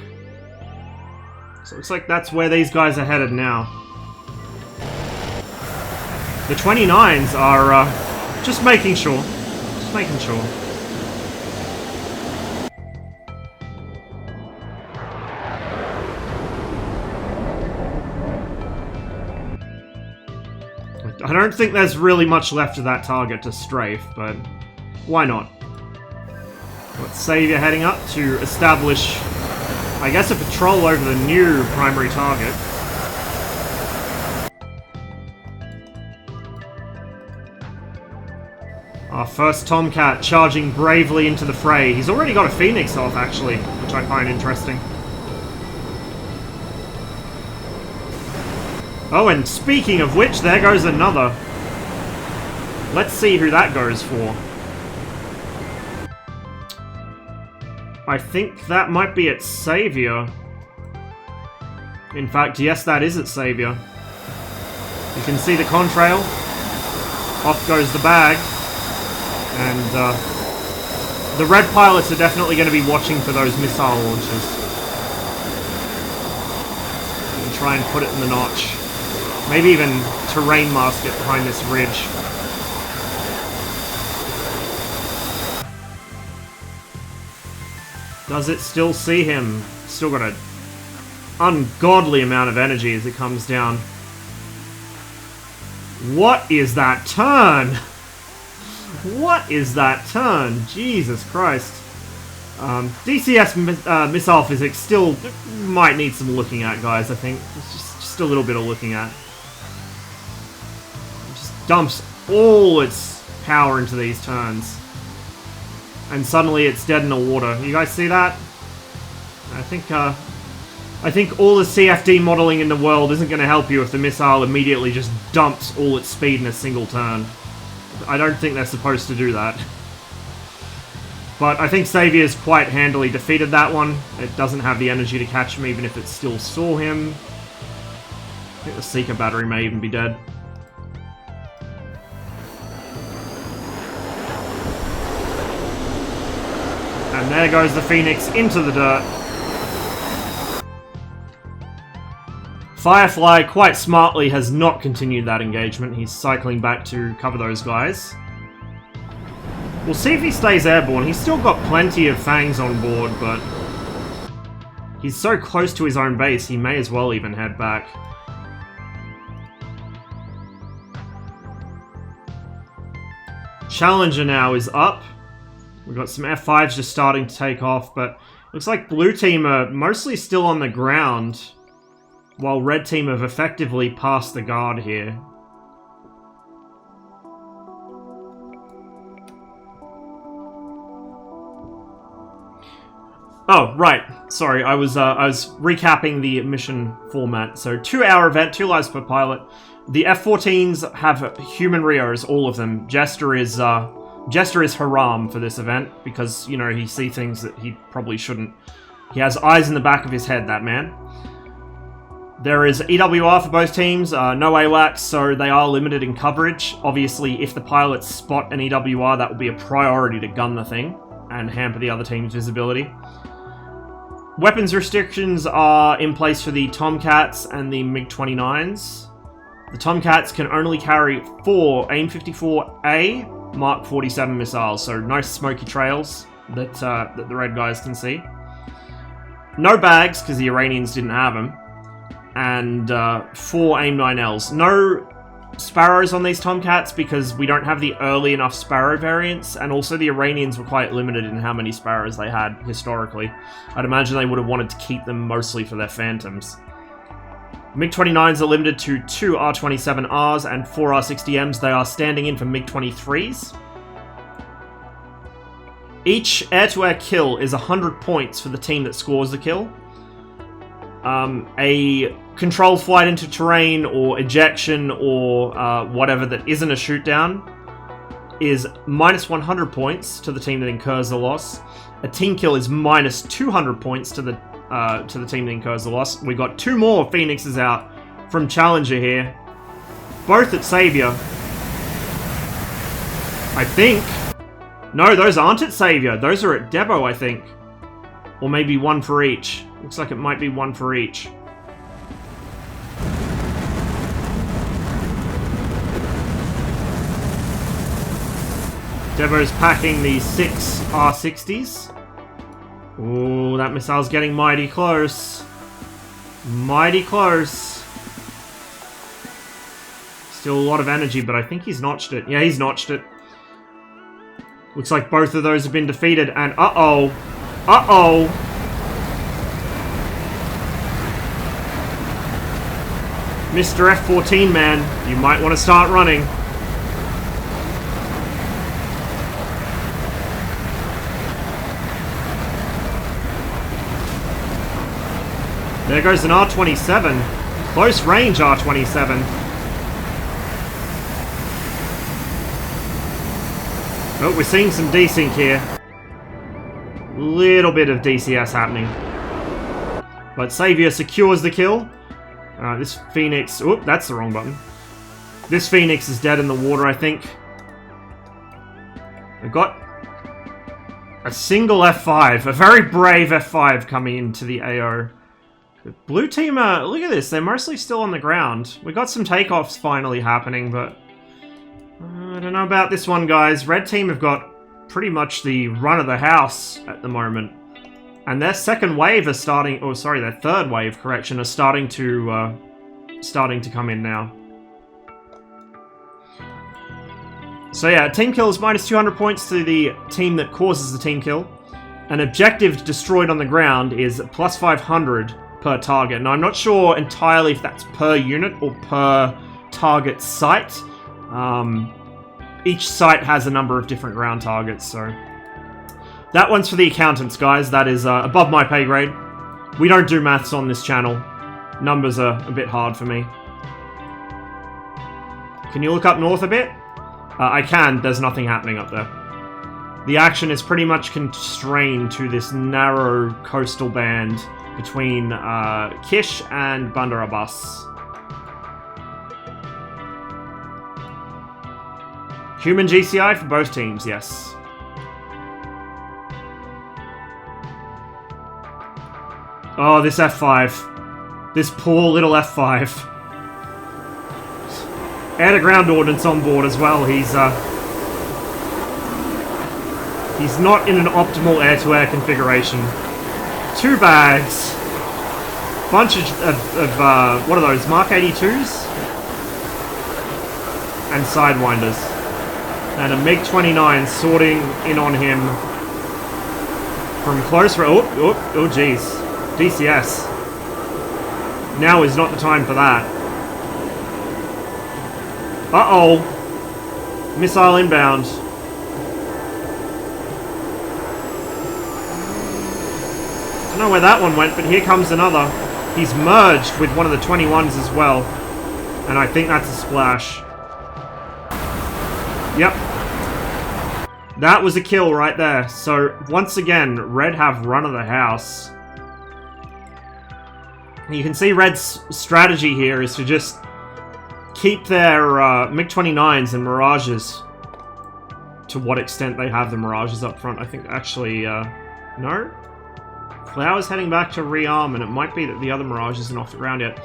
So it looks like that's where these guys are headed now. The 29s are just making sure. Just making sure. I don't think there's really much left of that target to strafe, but why not? Got Savior heading up to establish, I guess, a patrol over the new primary target. Our first Tomcat charging bravely into the fray. He's already got a Phoenix off, actually, which I find interesting. Oh, and speaking of which, there goes another. Let's see who that goes for. I think that might be its Savior. In fact, yes, that is its Savior. You can see the contrail. Off goes the bag. And the red pilots are definitely going to be watching for those missile launches. And try and put it in the notch. Maybe even terrain mask it behind this ridge. Does it still see him? Still got an ungodly amount of energy as it comes down. What is that turn? What is that turn? Jesus Christ. DCS missile physics still might need some looking at, guys, I think. It's just a little bit of looking at. It just dumps all its power into these turns. And suddenly it's dead in the water. You guys see that? I think all the CFD modeling in the world isn't going to help you if the missile immediately just dumps all its speed in a single turn. I don't think they're supposed to do that. But I think Saviour's quite handily defeated that one. It doesn't have the energy to catch him even if it still saw him. I think the Seeker battery may even be dead. And there goes the Phoenix into the dirt. Firefly, quite smartly, has not continued that engagement. He's cycling back to cover those guys. We'll see if he stays airborne. He's still got plenty of Fangs on board, but he's so close to his own base, he may as well even head back. Challenger now is up. We've got some F5s just starting to take off, but looks like blue team are mostly still on the ground, while red team have effectively passed the guard here. Oh, right. Sorry, I was recapping the mission format. So 2-hour event, 2 lives per pilot. The F-14s have human Rios, all of them. Jester is haram for this event because, you know, he sees things that he probably shouldn't. He has eyes in the back of his head, that man. There is EWR for both teams, no AWACS, so they are limited in coverage. Obviously, if the pilots spot an EWR, that will be a priority to gun the thing and hamper the other team's visibility. Weapons restrictions are in place for the Tomcats and the MiG-29s. The Tomcats can only carry 4 AIM-54A Mark 47 missiles, so nice smoky trails that the red guys can see. No bags, because the Iranians didn't have them. And 4 AIM-9Ls. No Sparrows on these Tomcats because we don't have the early enough Sparrow variants, and also the Iranians were quite limited in how many Sparrows they had historically. I'd imagine they would have wanted to keep them mostly for their Phantoms. MiG-29s are limited to 2 R-27Rs and 4 R-60Ms. They are standing in for MiG-23s. Each air-to-air kill is 100 points for the team that scores the kill. A controlled flight into terrain or ejection or whatever that isn't a shoot down is minus 100 points to the team that incurs the loss. A team kill is minus 200 points to the team that incurs the loss. We got 2 more Phoenixes out from Challenger here, both at Savior. I think. No, those aren't at Savior. Those are at Debo, I think. Or maybe 1 for each. Looks like it might be 1 for each. Debo's packing the 6 R-60s. Ooh, that missile's getting mighty close. Mighty close. Still a lot of energy, but I think he's notched it. Yeah, he's notched it. Looks like both of those have been defeated, and uh-oh. Uh-oh. Mr. F-14 man, you might want to start running. There goes an R-27. Close range R-27. Oh, we're seeing some desync here. Little bit of DCS happening. But Savior secures the kill. This Phoenix... Oop, that's the wrong button. This Phoenix is dead in the water, I think. We've got a single F5. A very brave F5 coming into the AO. The blue team, look at this. They're mostly still on the ground. We got some takeoffs finally happening, but... I don't know about this one, guys. Red team have got pretty much the run of the house at the moment. And their second wave is starting... Oh, sorry, their third wave, correction, is starting to come in now. So yeah, team kill is minus 200 points to the team that causes the team kill. An objective destroyed on the ground is plus 500 per target. And I'm not sure entirely if that's per unit or per target site. Each site has a number of different ground targets, so... That one's for the accountants, guys. That is above my pay grade. We don't do maths on this channel. Numbers are a bit hard for me. Can you look up north a bit? I can. There's nothing happening up there. The action is pretty much constrained to this narrow coastal band between Kish and Bandar Abbas. Human GCI for both teams, yes. Oh, this F5. This poor little F5. Air-to-ground ordnance on board as well. He's not in an optimal air-to-air configuration. 2 bags. Bunch of what are those? Mark 82s? And Sidewinders. And a MiG-29 sorting in on him from close range. Oh, jeez. DCS. Now is not the time for that. Uh-oh. Missile inbound. Don't know where that one went, but here comes another. He's merged with one of the 21s as well. And I think that's a splash. Yep. That was a kill right there. So, once again, Red have run of the house. You can see Red's strategy here is to just keep their MiG-29s and Mirages. To what extent they have the Mirages up front, I think actually, no? Flower's heading back to rearm, and it might be that the other Mirage isn't off the ground yet.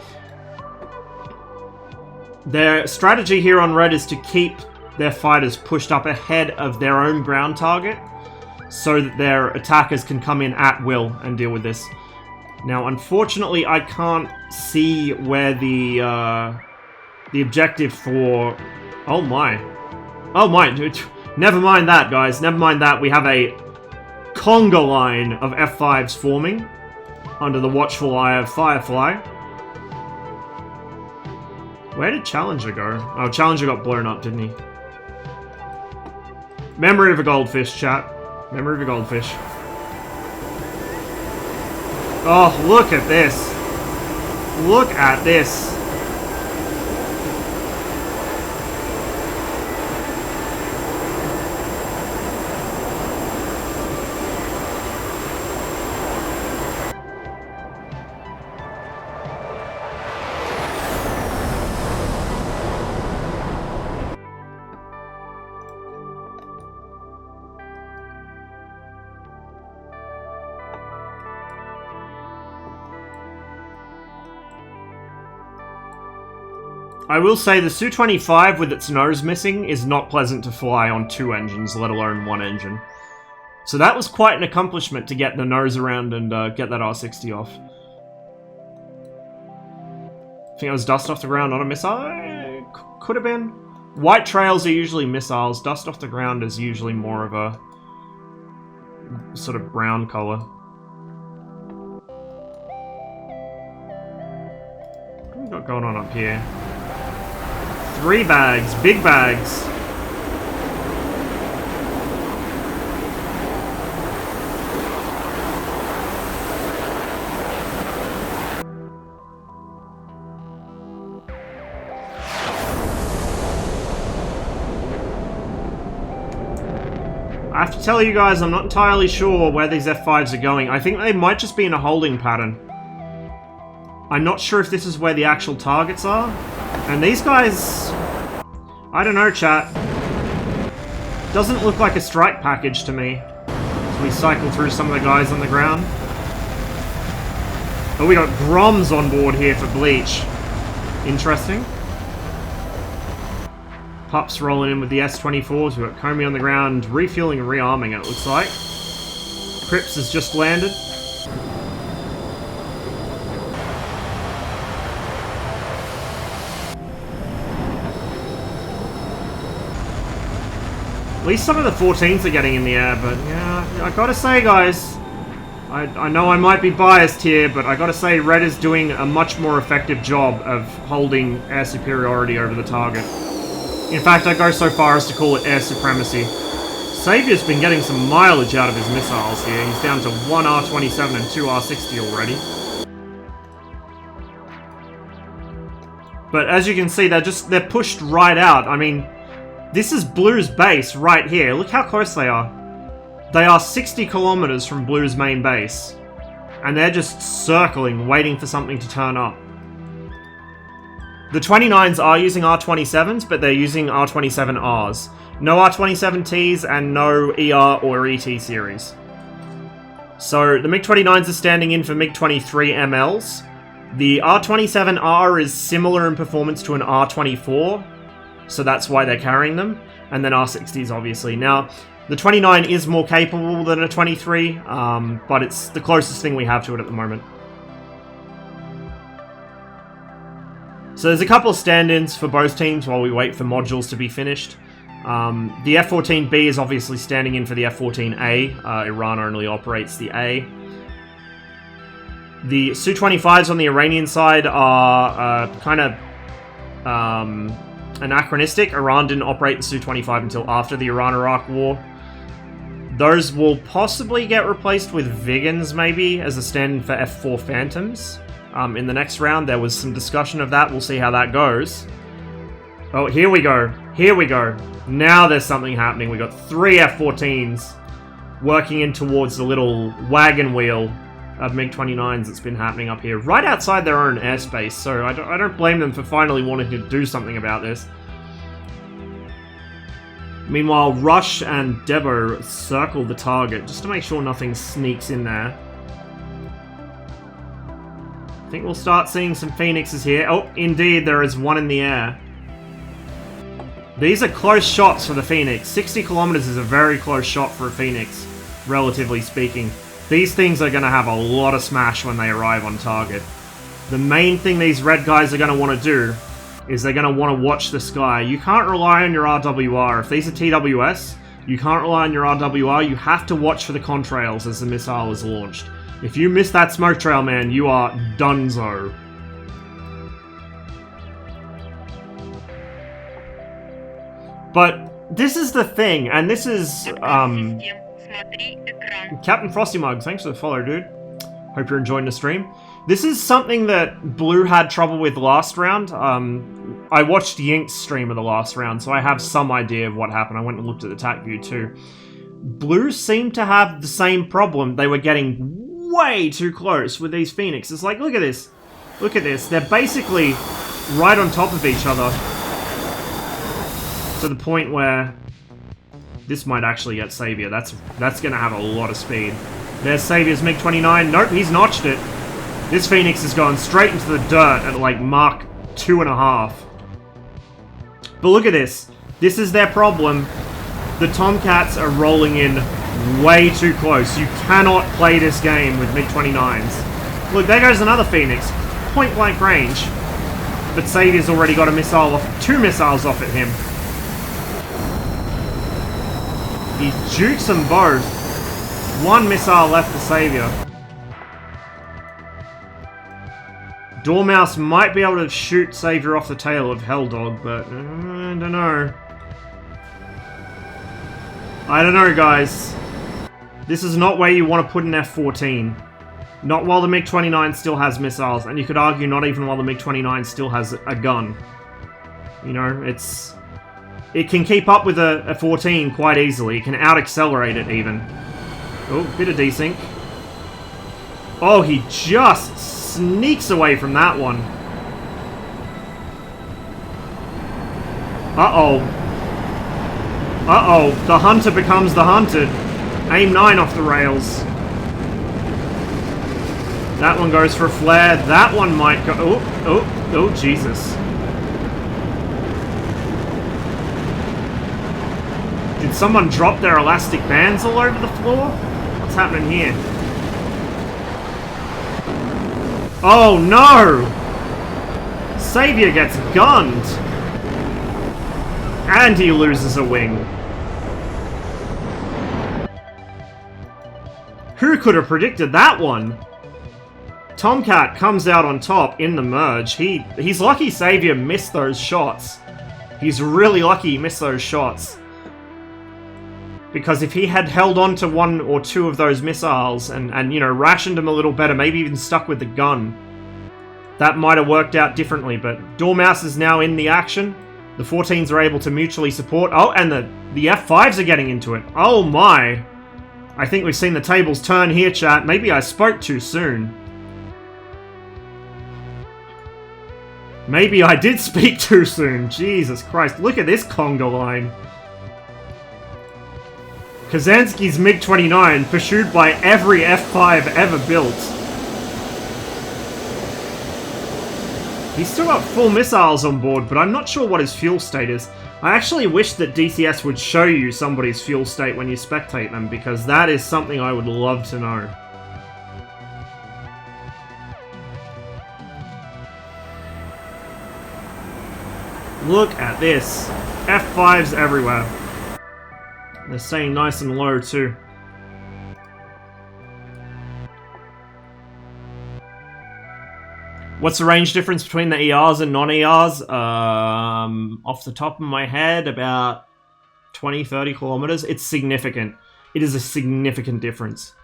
Their strategy here on Red is to keep their fighters pushed up ahead of their own ground target, so that their attackers can come in at will and deal with this. Now, unfortunately, I can't see where the objective for... Oh my. Oh my. Never mind that, guys. Never mind that. We have a conga line of F5s forming under the watchful eye of Firefly. Where did Challenger go? Oh, Challenger got blown up, didn't he? Memory of a goldfish, chat. Memory of a goldfish. Oh, look at this. Look at this. I will say the Su-25 with its nose missing is not pleasant to fly on 2 engines, let alone 1 engine. So that was quite an accomplishment to get the nose around and get that R60 off. I think it was dust off the ground, not a missile? Could have been. White trails are usually missiles. Dust off the ground is usually more of a sort of brown color. What have we got going on up here? 3 bags, big bags. I have to tell you guys, I'm not entirely sure where these F5s are going. I think they might just be in a holding pattern. I'm not sure if this is where the actual targets are. And these guys... I don't know, chat. Doesn't look like a strike package to me. As we cycle through some of the guys on the ground. Oh, we got Groms on board here for Bleach. Interesting. Pups rolling in with the S-24s. We've got Comey on the ground, refueling and rearming it, looks like. Crips has just landed. At least some of the 14s are getting in the air, but yeah, I gotta say, guys, I know I might be biased here, but I gotta say Red is doing a much more effective job of holding air superiority over the target. In fact, I go so far as to call it air supremacy. Saviour's been getting some mileage out of his missiles here. He's down to 1 R-27 and 2 R-60 already. But as you can see, they're pushed right out. I mean, this is Blue's base right here. Look how close they are. They are 60 kilometers from Blue's main base. And they're just circling, waiting for something to turn up. The 29s are using R-27s, but they're using R-27Rs. No R-27Ts and no ER or ET series. So the MiG-29s are standing in for MiG-23 MLs. The R-27R is similar in performance to an R-24, so that's why they're carrying them. And then R-60s, obviously. Now, the 29 is more capable than a 23, but it's the closest thing we have to it at the moment. So there's a couple of stand-ins for both teams while we wait for modules to be finished. The F-14B is obviously standing in for the F-14A. Iran only operates the A. The Su-25s on the Iranian side are kind of anachronistic. Iran didn't operate the Su-25 until after the Iran-Iraq War. Those will possibly get replaced with Vigans, maybe, as a stand-in for F-4 Phantoms. In the next round, there was some discussion of that. We'll see how that goes. Oh, here we go. Here we go. Now there's something happening. We got 3 F-14s working in towards the little wagon wheel of MiG-29s that's been happening up here, right outside their own airspace, so I don't blame them for finally wanting to do something about this. Meanwhile, Rush and Devo circle the target, just to make sure nothing sneaks in there. I think we'll start seeing some Phoenixes here. Oh, indeed, there is one in the air. These are close shots for the Phoenix. 60 kilometers is a very close shot for a Phoenix, relatively speaking. These things are going to have a lot of smash when they arrive on target. The main thing these red guys are going to want to do is they're going to want to watch the sky. You can't rely on your RWR. If these are TWS, you can't rely on your RWR. You have to watch for the contrails as the missile is launched. If you miss that smoke trail, man, you are donezo. But this is the thing, and this is Captain Frosty Mug, thanks for the follow, dude. Hope you're enjoying the stream. This is something that Blue had trouble with last round. I watched Yink's stream of the last round, so I have some idea of what happened. I went and looked at the attack view too. Blue seemed to have the same problem. They were getting way too close with these Phoenixes. Like, look at this. Look at this. They're basically right on top of each other. To the point where this might actually get Saviour. That's going to have a lot of speed. There's Saviour's MiG-29. Nope, he's notched it. This Phoenix is going straight into the dirt at like Mach 2.5. But look at this. This is their problem. The Tomcats are rolling in way too close. You cannot play this game with MiG-29s. Look, there goes another Phoenix. Point blank range. But Saviour's already got a missile off, 2 missiles off at him. He jukes them both. 1 missile left for Saviour. Dormouse might be able to shoot Saviour off the tail of Helldog, but I don't know. I don't know, guys. This is not where you want to put an F-14. Not while the MiG-29 still has missiles, and you could argue not even while the MiG-29 still has a gun. You know, it can keep up with a 14 quite easily. It can out-accelerate it, even. Oh, bit of desync. Oh, he just sneaks away from that one. Uh-oh. Uh-oh. The hunter becomes the hunted. Aim 9 off the rails. That one goes for a flare. That one might go... Oh, oh, oh, Jesus. Did someone drop their elastic bands all over the floor? What's happening here? Oh no! Saviour gets gunned! And he loses a wing. Who could have predicted that one? Tomcat comes out on top in the merge. He's lucky Savior missed those shots. He's really lucky he missed those shots. Because if he had held on to one or two of those missiles and you know, rationed them a little better, maybe even stuck with the gun, that might have worked out differently. But Dormouse is now in the action. The 14s are able to mutually support. Oh, and the F5s are getting into it. Oh my. I think we've seen the tables turn here, chat. Maybe I spoke too soon. Maybe I did speak too soon. Jesus Christ. Look at this conga line. Kazansky's MiG-29 pursued by every F5 ever built. He's still got full missiles on board, but I'm not sure what his fuel state is. I actually wish that DCS would show you somebody's fuel state when you spectate them, because that is something I would love to know. Look at this. F5s everywhere. They're staying nice and low too. What's the range difference between the ERs and non-ERs? Off the top of my head, about 20-30 kilometers. It's significant. It is a significant difference.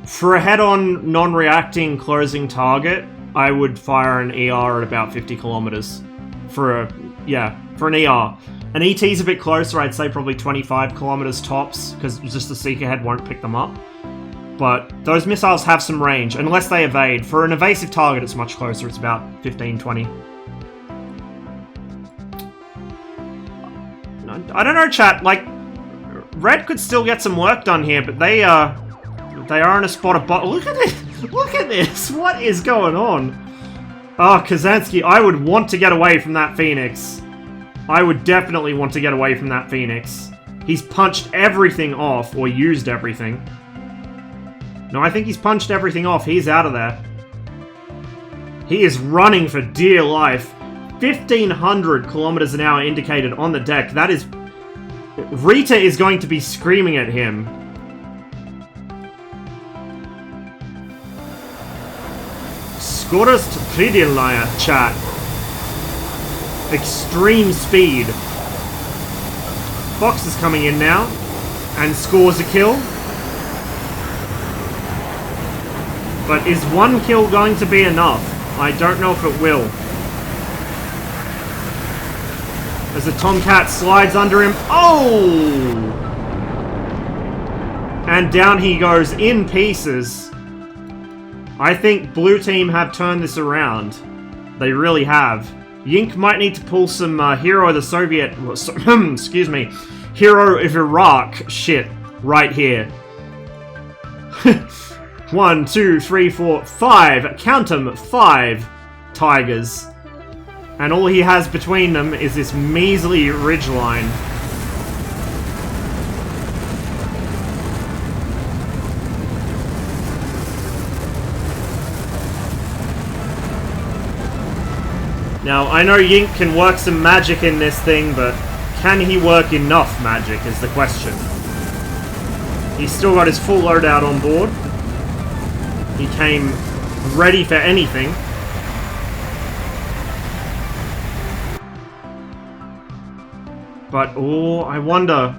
For a head-on, non-reacting closing target, I would fire an ER at about 50 kilometers. For an ER. An ET's a bit closer, I'd say probably 25 kilometers tops, because just the seeker head won't pick them up. But those missiles have some range, unless they evade. For an evasive target, it's much closer. It's about 15-20. I don't know, chat. Like, Red could still get some work done here, but they are in a spot of... Look at this! Look at this! What is going on? Oh, Kazansky, I would want to get away from that Phoenix. I would definitely want to get away from that Phoenix. He's punched everything off, or used everything. No, I think he's punched everything off. He's out of there. He is running for dear life. 1,500 kilometers an hour indicated on the deck. That is... Rita is going to be screaming at him. Skorost predelnaya, chat. Extreme speed. Fox is coming in now. And scores a kill. But is one kill going to be enough? I don't know if it will. As the Tomcat slides under him. Oh! And down he goes in pieces. I think blue team have turned this around. They really have. Yink might need to pull some Hero of the Soviet... excuse me. Hero of Iraq shit right here. 1, 2, 3, 4, 5. Count them, 5 Tigers. And all he has between them is this measly ridgeline. Now, I know Yink can work some magic in this thing, but can he work enough magic is the question. He's still got his full loadout on board. He came ready for anything. But, oh, I wonder.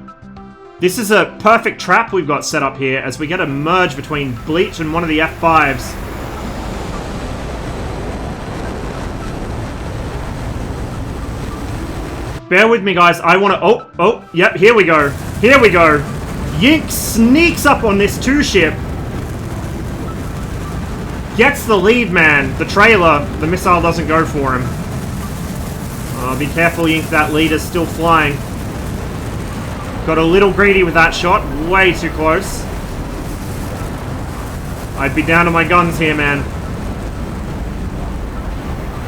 This is a perfect trap we've got set up here as we get a merge between Bleach and one of the F5s. Bear with me, guys. I want to... Yep, here we go. Here we go. Yink sneaks up on this 2-ship. Gets the lead, man. The trailer, the missile doesn't go for him. Be careful, Yink. That lead is still flying. Got a little greedy with that shot. Way too close. I'd be down to my guns here, man.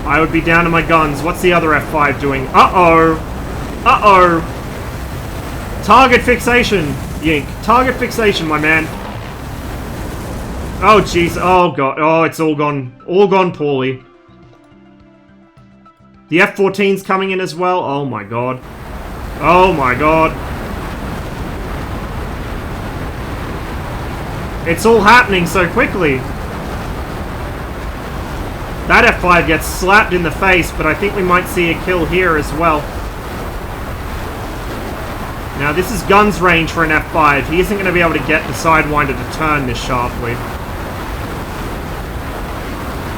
I would be down to my guns. What's the other F5 doing? Uh-oh. Uh-oh. Target fixation, Yink. Target fixation, my man. Oh, jeez. Oh, God. Oh, it's all gone. All gone poorly. The F-14's coming in as well. Oh, my God. Oh, my God. It's all happening so quickly. That F5 gets slapped in the face, but I think we might see a kill here as well. Now this is guns range for an F5. He isn't going to be able to get the Sidewinder to turn this sharply.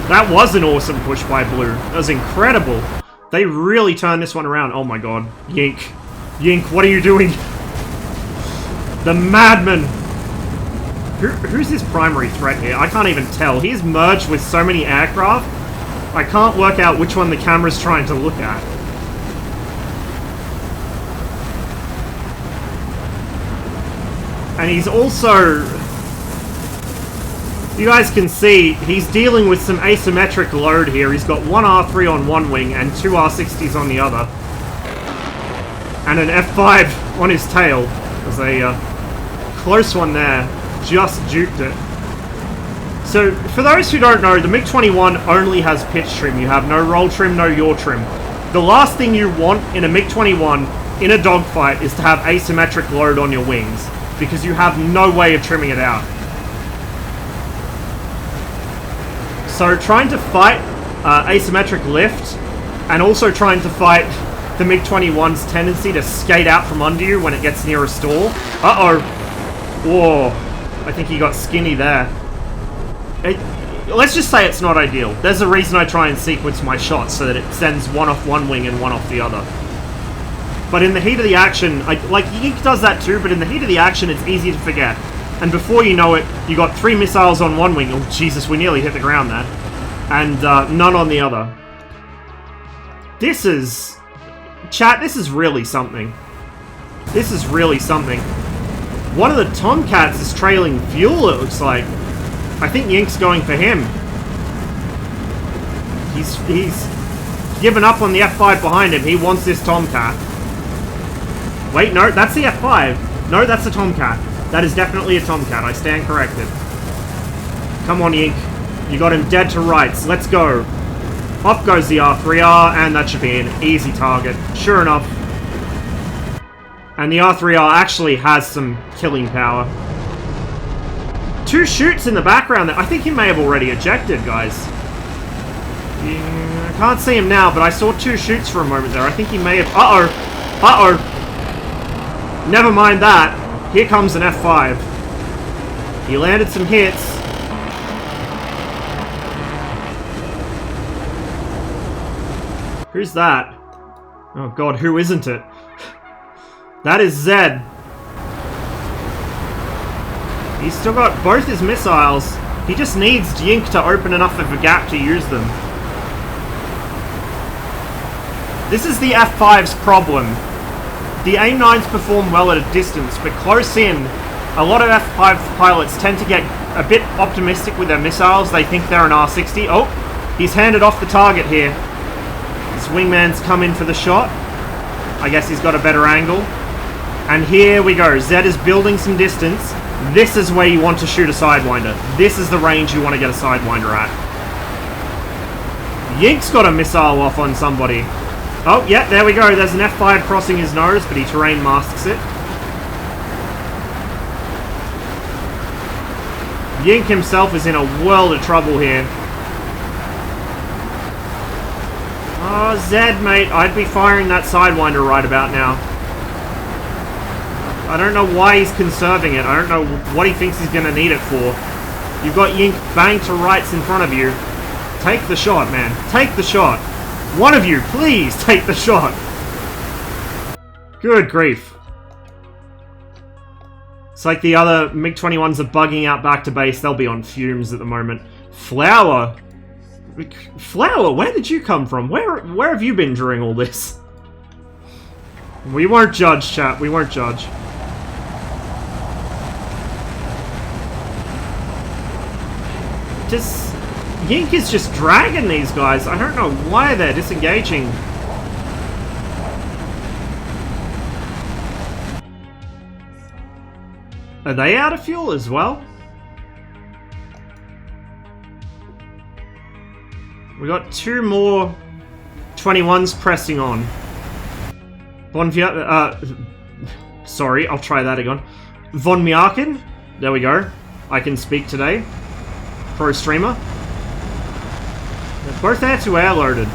That was an awesome push by Blue. That was incredible. They really turned this one around. Oh my god. Yink. Yink, what are you doing? The Madman. Who's his primary threat here? I can't even tell. He's merged with so many aircraft. I can't work out which one the camera's trying to look at. And he's also... You guys can see, he's dealing with some asymmetric load here. He's got one R3 on one wing and two R60s on the other. And an F5 on his tail. There's a close one there. Just juked it. So, for those who don't know, the MiG-21 only has pitch trim. You have no roll trim, no yaw trim. The last thing you want in a MiG-21 in a dogfight is to have asymmetric load on your wings, because you have no way of trimming it out. So, trying to fight asymmetric lift, and also trying to fight the MiG-21's tendency to skate out from under you when it gets near a stall. Uh-oh. Whoa. I think he got skinny there. Let's just say it's not ideal. There's a reason I try and sequence my shots so that it sends one off one wing and one off the other. But in the heat of the action, like Yink does that too, but in the heat of the action it's easy to forget. And before you know it, you got 3 missiles on one wing. Oh Jesus, we nearly hit the ground there. And none on the other. This is... Chat, this is really something. This is really something. One of the Tomcats is trailing fuel, it looks like. I think Yink's going for him. He's given up on the F5 behind him. He wants this Tomcat. Wait, no, that's the F5. No, that's the Tomcat. That is definitely a Tomcat. I stand corrected. Come on, Yink. You got him dead to rights. Let's go. Off goes the R3R, and that should be an easy target. Sure enough. And the R3R actually has some killing power. 2 shoots in the background there. I think he may have already ejected, guys. Yeah, I can't see him now, but I saw 2 shoots for a moment there. I think he may have... Uh-oh. Uh-oh. Never mind that. Here comes an F5. He landed some hits. Who's that? Oh god, who isn't it? That is Zed. He's still got both his missiles. He just needs Yink to open enough of a gap to use them. This is the F5's problem. The A9s perform well at a distance, but close in, a lot of F5 pilots tend to get a bit optimistic with their missiles. They think they're an R60. Oh, he's handed off the target here. His wingman's come in for the shot. I guess he's got a better angle. And here we go. Zed is building some distance. This is where you want to shoot a Sidewinder. This is the range you want to get a Sidewinder at. Yink's got a missile off on somebody. Oh, yeah, there we go. There's an F5 crossing his nose, but he terrain masks it. Yink himself is in a world of trouble here. Oh, Zed, mate, I'd be firing that Sidewinder right about now. I don't know why he's conserving it. I don't know what he thinks he's going to need it for. You've got Yink banged to rights in front of you. Take the shot, man. Take the shot. One of you, please, take the shot. Good grief. It's like the other MiG-21s are bugging out back to base. They'll be on fumes at the moment. Flower? Flower, where did you come from? Where have you been during all this? We won't judge, chat. We won't judge. Yink is just dragging these guys. I don't know why they're disengaging. Are they out of fuel as well? We got 2 more 21s pressing on. Sorry, I'll try that again. Von Mjaken. There we go. I can speak today. Pro streamer. They're both air-to-air loaded.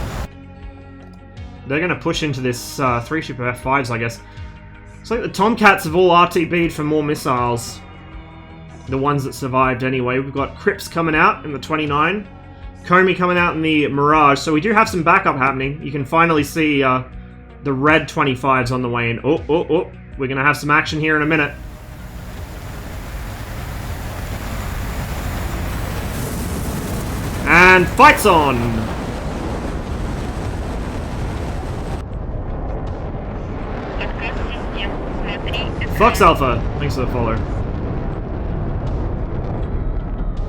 They're going to push into this 3-ship of F5s, I guess. It's like the Tomcats have all RTB'd for more missiles. The ones that survived anyway. We've got Crips coming out in the 29. Comey coming out in the Mirage. So we do have some backup happening. You can finally see the red 25s on the way in. Oh. We're going to have some action here in a minute. And fights on! Fox Alpha, thanks for the follow.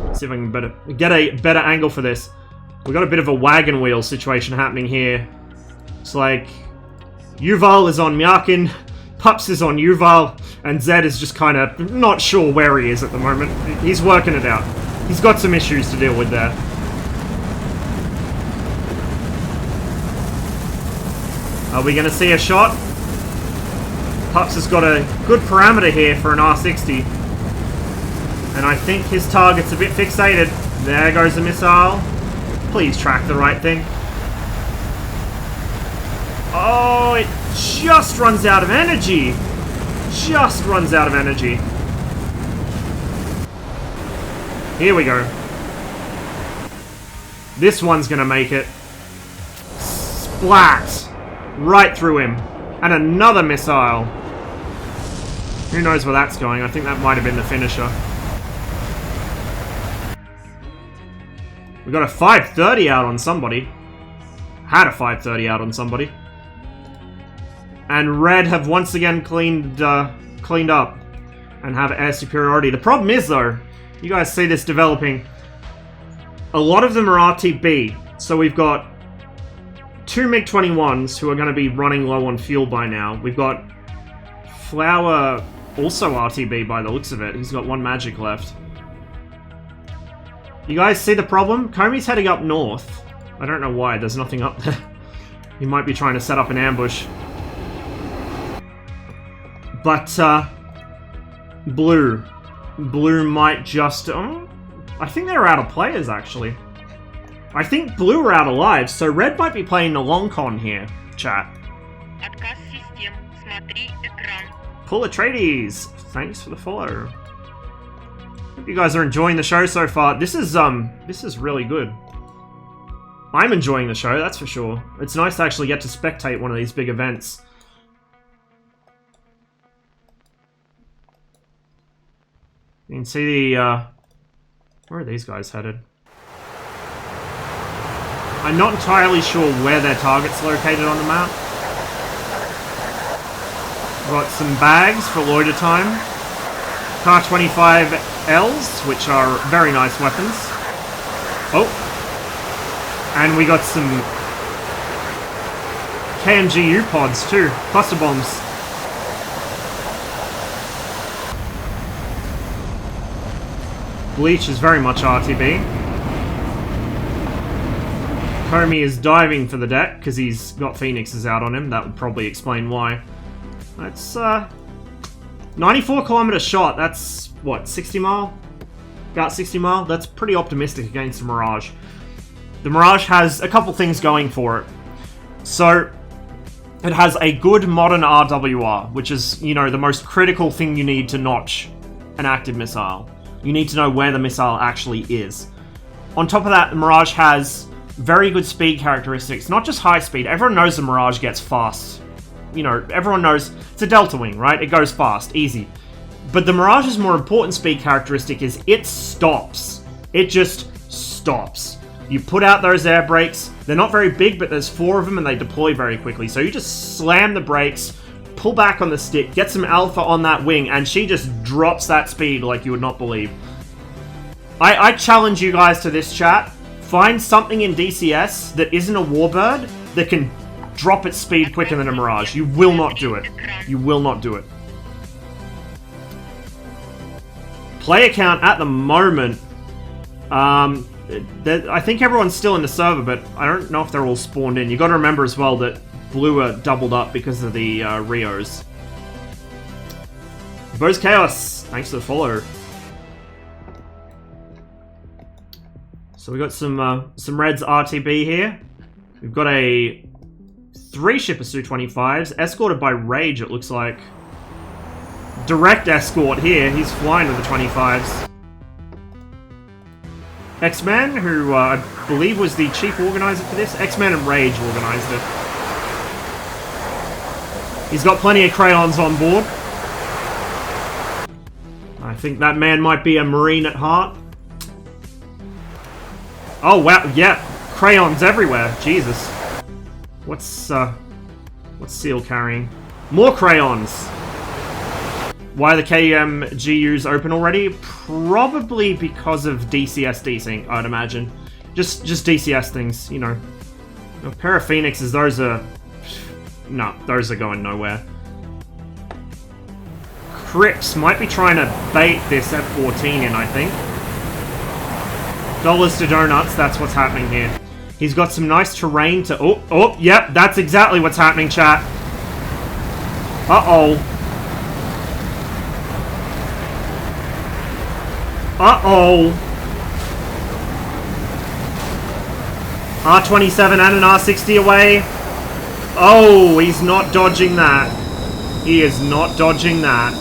Let's see if I can get a better angle for this. We've got a bit of a wagon wheel situation happening here. It's like Yuval is on Myakin, Pups is on Yuval, and Zed is just kind of not sure where he is at the moment. He's working it out. He's got some issues to deal with there. Are we going to see a shot? Pups has got a good parameter here for an R60. And I think his target's a bit fixated. There goes the missile. Please track the right thing. Oh, it just runs out of energy. Just runs out of energy. Here we go. This one's going to make it. Splat. Right through him. And another missile. Who knows where that's going? I think that might have been the finisher. We got a 530 out on somebody. Had a 530 out on somebody. And Red have once again cleaned up and have air superiority. The problem is, though, you guys see this developing. A lot of them are RTB. So we've got 2 MiG-21s who are going to be running low on fuel by now. We've got Flower, also RTB by the looks of it. He's got 1 magic left. You guys see the problem? Comey's heading up north. I don't know why. There's nothing up there. He might be trying to set up an ambush. But, Blue. Blue might just... I think they're out of players, actually. I think Blue are out of lives, so Red might be playing the long con here, chat. Pull Atreides, thanks for the follow. Hope you guys are enjoying the show so far. This is really good. I'm enjoying the show, that's for sure. It's nice to actually get to spectate one of these big events. You can see the, where are these guys headed? I'm not entirely sure where their target's located on the map. Got some bags for loader time. Car 25Ls, which are very nice weapons. Oh. And we got some KMGU pods too. Cluster bombs. Bleach is very much RTB. Comey is diving for the deck because he's got Phoenixes out on him. That would probably explain why. That's 94 kilometer shot. That's what, 60 mile? About 60 mile. That's pretty optimistic against the Mirage. The Mirage has a couple things going for it. So it has a good modern RWR, which is, you know, the most critical thing you need to notch an active missile. You need to know where the missile actually is. On top of that, the Mirage has very good speed characteristics, not just high speed. Everyone knows the Mirage gets fast. You know, everyone knows it's a Delta Wing, right? It goes fast, easy. But the Mirage's more important speed characteristic is it stops. It just stops. You put out those air brakes. They're not very big, but there's 4 of them and they deploy very quickly. So you just slam the brakes, pull back on the stick, get some alpha on that wing, and she just drops that speed like you would not believe. I challenge you guys to this, chat. Find something in DCS that isn't a Warbird that can drop its speed quicker than a Mirage. You will not do it. You will not do it. Player count at the moment, I think everyone's still in the server, but I don't know if they're all spawned in. You got to remember as well that Blue are doubled up because of the Rios. Bose Chaos, thanks for the follow. So we got some Reds RTB here. We've got a 3-shipper Su-25s, escorted by Rage, it looks like. Direct escort here, he's flying with the 25s. X-Man, who I believe was the chief organizer for this. X-Man and Rage organized it. He's got plenty of crayons on board. I think that man might be a Marine at heart. Oh wow, yeah, crayons everywhere. Jesus. What's Seal carrying? More crayons. Why are the KMGUs open already? Probably because of DCS desync, I'd imagine. Just DCS things, you know. A pair of Phoenixes, those are... No, those are going nowhere. Crips might be trying to bait this F-14 in, I think. Dollars to donuts, that's what's happening here. He's got some nice terrain to... Oh, yep, that's exactly what's happening, chat. Uh-oh. Uh-oh. R27 and an R60 away. Oh, he's not dodging that. He is not dodging that.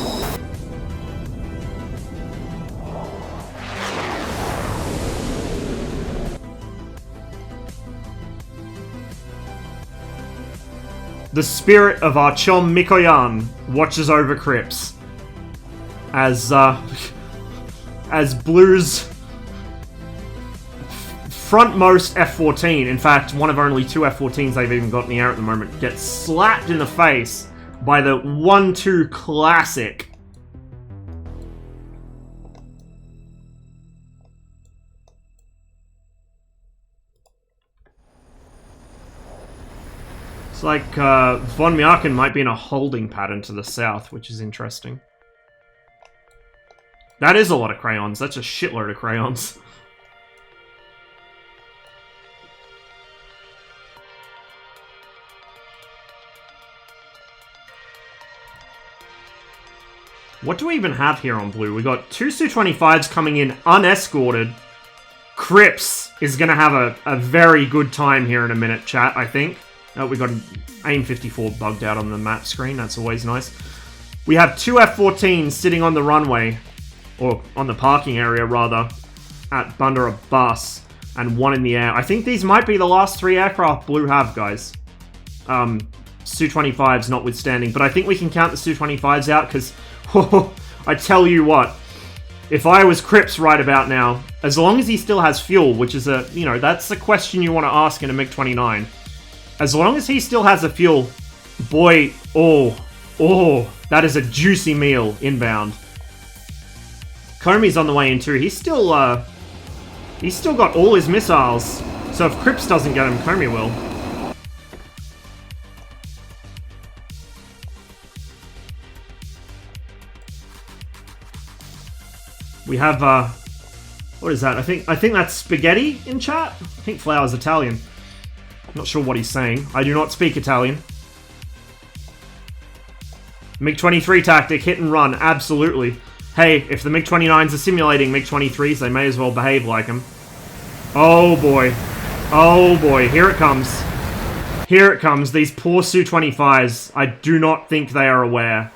The spirit of our chum Mikoyan watches over Crips. As Blue's frontmost F-14, in fact, one of only 2 F-14s they've even got in the air at the moment, gets slapped in the face by the 1-2 classic. It's like Von Mjarken might be in a holding pattern to the south, which is interesting. That is a lot of crayons. That's a shitload of crayons. What do we even have here on blue? We got 2 Su-25s coming in unescorted. Crips is going to have a very good time here in a minute, chat, I think. Oh, we got an AIM 54 bugged out on the map screen. That's always nice. We have 2 F-14s sitting on the runway. Or on the parking area, rather, at under a bus, and 1 in the air. I think these might be the last 3 aircraft Blue have, guys. Su-25s notwithstanding, but I think we can count the Su-25s out, because, I tell you what, if I was Crips right about now, as long as he still has fuel, which is a, you know, that's the question you want to ask in a MiG-29. As long as he still has a fuel, boy, that is a juicy meal inbound. Comey's on the way in too. He's still got all his missiles. So if Crips doesn't get him, Comey will. We have what is that? I think that's spaghetti in chat. I think Flower's Italian. Not sure what he's saying. I do not speak Italian. MiG-23 tactic, hit and run, absolutely. Hey, if the MiG-29s are simulating MiG-23s, they may as well behave like them. Oh boy. Oh boy, here it comes. Here it comes, these poor Su-25s. I do not think they are aware.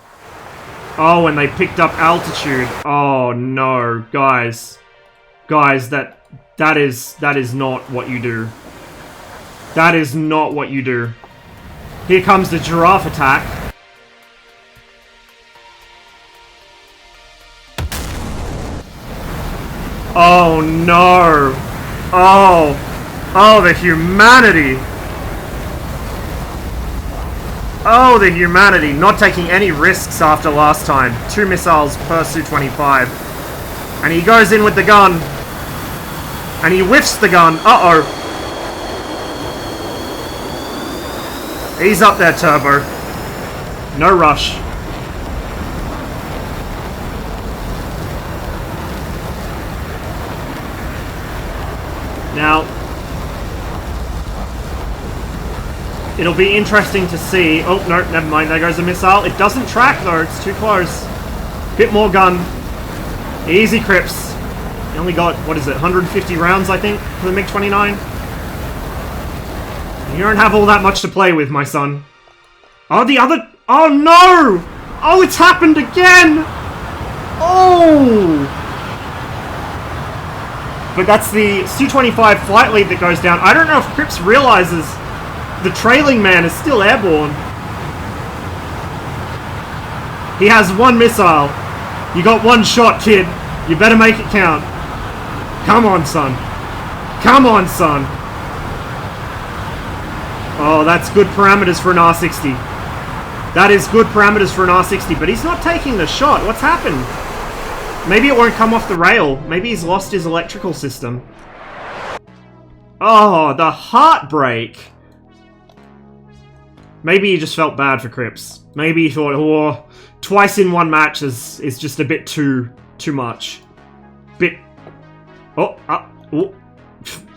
Oh, and they picked up altitude. Oh no, guys. Guys, that is not what you do. That is not what you do. Here comes the giraffe attack. Oh no! Oh, the humanity! Oh, the humanity! Not taking any risks after last time. 2 missiles per Su-25. And he goes in with the gun. And he whiffs the gun. Uh-oh. He's up there, Turbo. No rush. Now, it'll be interesting to see... Oh, no, never mind. There goes a missile. It doesn't track, though. It's too close. Bit more gun. Easy, Crips. You only got, what is it, 150 rounds, I think, for the MiG-29? You don't have all that much to play with, my son. Oh, the other... Oh, no! Oh, it's happened again! Oh! But that's the Su-25 flight lead that goes down. I don't know if Cripps realizes the trailing man is still airborne. He has one missile. You got one shot, kid. You better make it count. Come on, son. Come on, son. Oh, that's good parameters for an R60. That is good parameters for an R60, but he's not taking the shot. What's happened? Maybe it won't come off the rail. Maybe he's lost his electrical system. Oh, the heartbreak. Maybe he just felt bad for Cripps. Maybe he thought, oh, twice in one match is just a bit too much. Oh.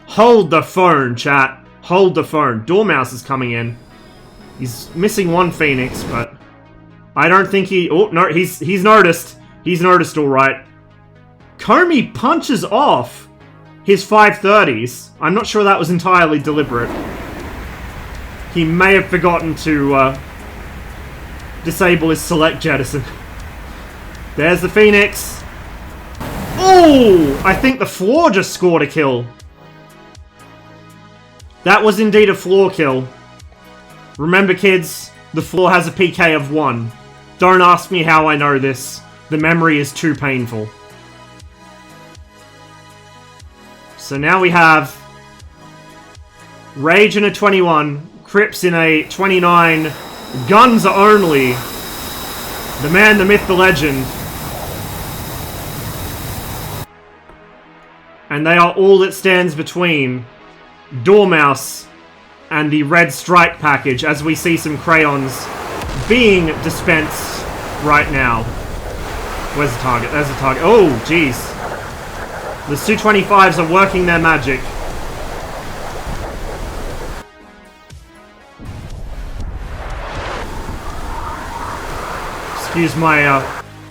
Hold the phone, chat. Hold the phone. Dormouse is coming in. He's missing one Phoenix, but I don't think he... Oh, no, he's noticed. He's noticed all right. Comey punches off his 530s. I'm not sure that was entirely deliberate. He may have forgotten to disable his select jettison. There's the Phoenix. Oh! I think the floor just scored a kill. That was indeed a floor kill. Remember, kids, the floor has a PK of 1. Don't ask me how I know this. The memory is too painful. So now we have Rage in a 21, Cripps in a 29, guns only. The man, the myth, the legend. And they are all that stands between Dormouse and the Red Strike package, as we see some crayons being dispensed right now. Where's the target? There's the target. Oh, jeez. The Su-25s are working their magic. Excuse my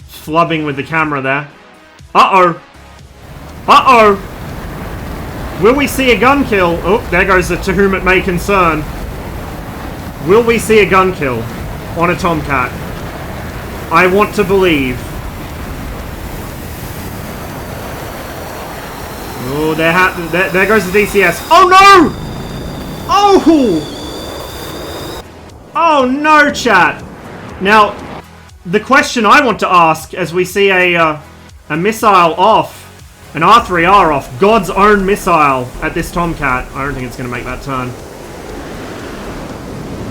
flubbing with the camera there. Uh-oh. Uh-oh. Will we see a gun kill? Oh, there goes the To Whom It May Concern. Will we see a gun kill on a Tomcat? I want to believe. Oh, there goes the DCS. Oh, no! Oh! Oh, no, chat. Now, the question I want to ask as we see a missile off, an R3R off, God's own missile at this Tomcat. I don't think it's going to make that turn.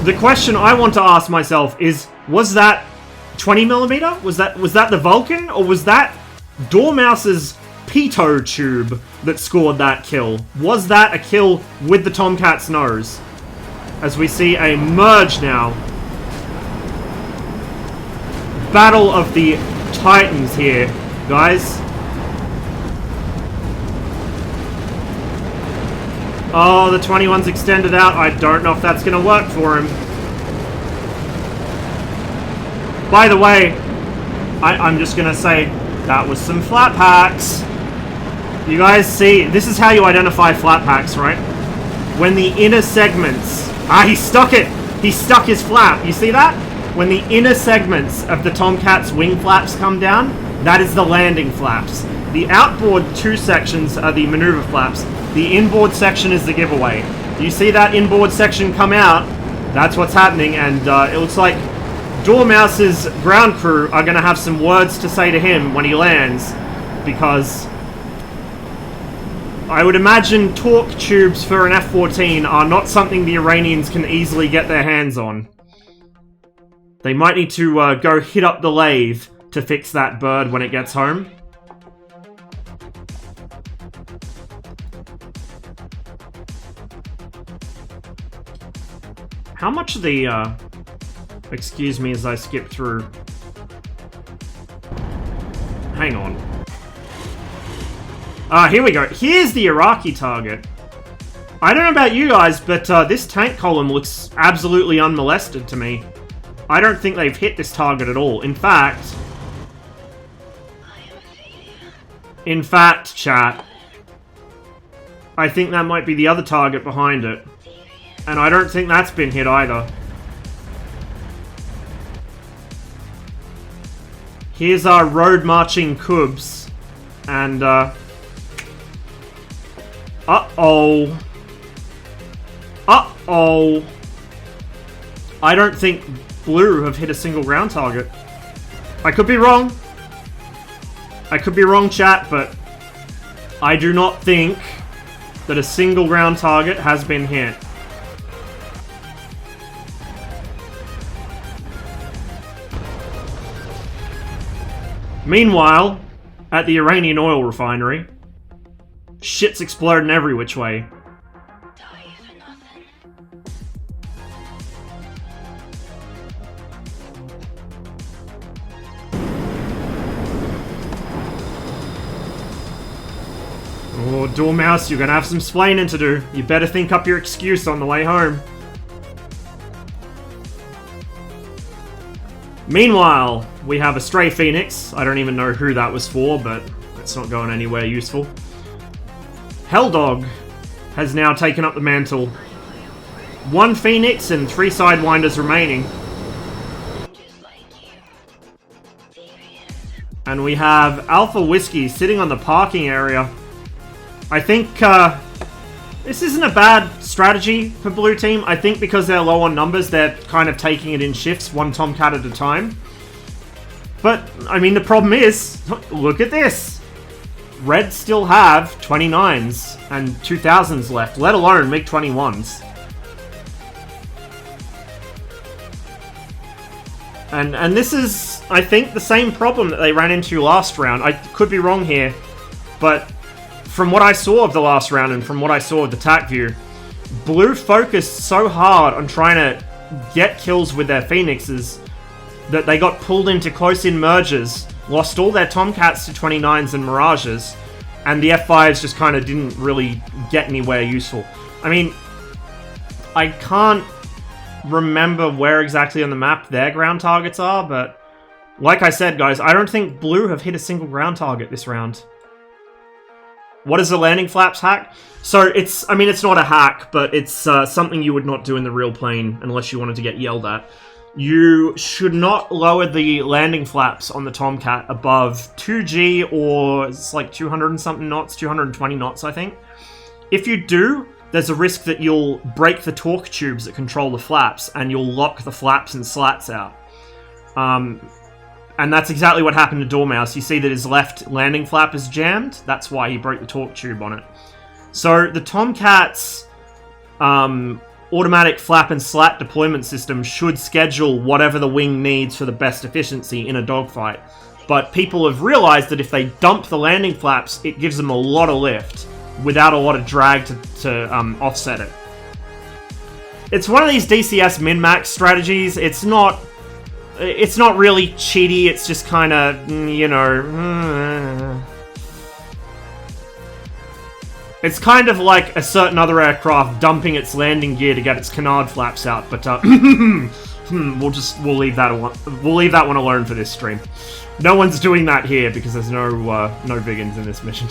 The question I want to ask myself is, was that 20mm? Was that the Vulcan? Or was that Dormouse's pitot tube that scored that kill? Was that a kill with the Tomcat's nose? As we see a merge now. Battle of the Titans here, guys. Oh, the 21's extended out. I don't know if that's going to work for him. By the way, I'm just going to say that was some flat packs. You guys see, this is how you identify flat packs, right? When the inner segments... Ah, he stuck it! He stuck his flap. You see that? When the inner segments of the Tomcat's wing flaps come down, that is the landing flaps. The outboard 2 sections are the maneuver flaps. The inboard section is the giveaway. You see that inboard section come out, that's what's happening, and it looks like Dormouse's ground crew are going to have some words to say to him when he lands, because I would imagine torque tubes for an F-14 are not something the Iranians can easily get their hands on. They might need to go hit up the lathe to fix that bird when it gets home. How much of the, excuse me as I skip through. Hang on. Here we go. Here's the Iraqi target. I don't know about you guys, but this tank column looks absolutely unmolested to me. I don't think they've hit this target at all. In fact, In fact, chat, I think that might be the other target behind it. And I don't think that's been hit either. Here's our road marching cubs. And, uh-oh. Uh-oh. I don't think blue have hit a single ground target. I could be wrong. I could be wrong, chat, but I do not think that a single ground target has been hit. Meanwhile, at the Iranian oil refinery, shit's exploding every which way. Oh, Dormouse, you're gonna have some splaining to do. You better think up your excuse on the way home. Meanwhile, we have a stray phoenix. I don't even know who that was for, but it's not going anywhere useful. Helldog has now taken up the mantle. 1 phoenix and 3 sidewinders remaining. And we have Alpha Whiskey sitting on the parking area. I think this isn't a bad strategy for blue team. I think because they're low on numbers, they're kind of taking it in shifts, 1 Tomcat at a time. But, I mean, the problem is, look at this. Red still have 29s and 2000s left, let alone MiG-21s. And this is, I think, the same problem that they ran into last round. I could be wrong here, but from what I saw of the last round and from what I saw of the TAC view, blue focused so hard on trying to get kills with their Phoenixes that they got pulled into close-in merges, lost all their Tomcats to 29s and Mirages, and the F5s just kind of didn't really get anywhere useful. I mean, I can't remember where exactly on the map their ground targets are, but like I said, guys, I don't think blue have hit a single ground target this round. What is the landing flaps hack? So it's, I mean, it's not a hack, but it's something you would not do in the real plane unless you wanted to get yelled at. You should not lower the landing flaps on the Tomcat above 2G or it's like 200 and something knots, 220 knots, I think. If you do, there's a risk that you'll break the torque tubes that control the flaps and you'll lock the flaps and slats out. And that's exactly what happened to Dormouse. You see that his left landing flap is jammed. That's why he broke the torque tube on it. So the Tomcat's automatic flap and slat deployment system should schedule whatever the wing needs for the best efficiency in a dogfight. But people have realized that if they dump the landing flaps, it gives them a lot of lift without a lot of drag to offset it. It's one of these DCS min-max strategies. It's not really cheaty, it's just kind of, you know... It's kind of like a certain other aircraft dumping its landing gear to get its canard flaps out, but we'll leave that one alone for this stream. No one's doing that here because there's no Vigans in this mission.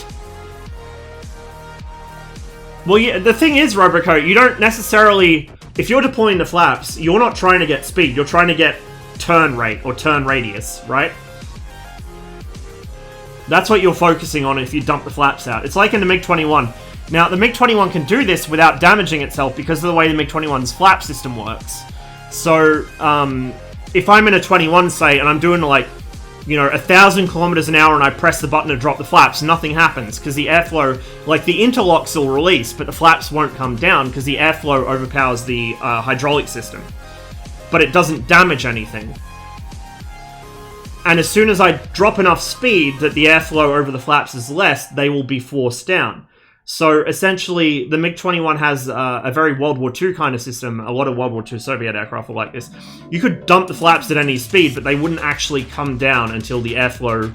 Well, yeah, the thing is, Roboco, you don't necessarily... If you're deploying the flaps, you're not trying to get speed, you're trying to get turn rate or turn radius, right? That's what you're focusing on if you dump the flaps out. It's like in the MiG-21. Now, the MiG-21 can do this without damaging itself because of the way the MiG-21's flap system works. So, if I'm in a 21, say, and I'm doing like, you know, 1,000 kilometers an hour and I press the button to drop the flaps, nothing happens because the airflow, like the interlocks will release, but the flaps won't come down because the airflow overpowers the hydraulic system. But it doesn't damage anything. And as soon as I drop enough speed that the airflow over the flaps is less, they will be forced down. So essentially, the MiG-21 has a very World War II kind of system. A lot of World War II Soviet aircraft were like this. You could dump the flaps at any speed, but they wouldn't actually come down until the airflow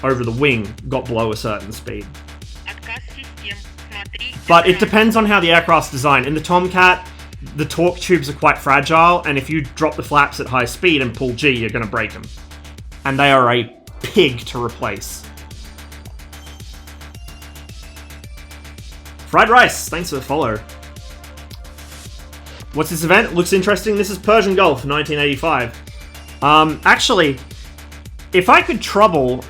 over the wing got below a certain speed. But it depends on how the aircraft's designed. In the Tomcat, the torque tubes are quite fragile, and if you drop the flaps at high speed and pull G, you're going to break them. And they are a pig to replace. Fried Rice, thanks for the follow. What's this event? Looks interesting. This is Persian Gulf, 1985. Actually, if I could trouble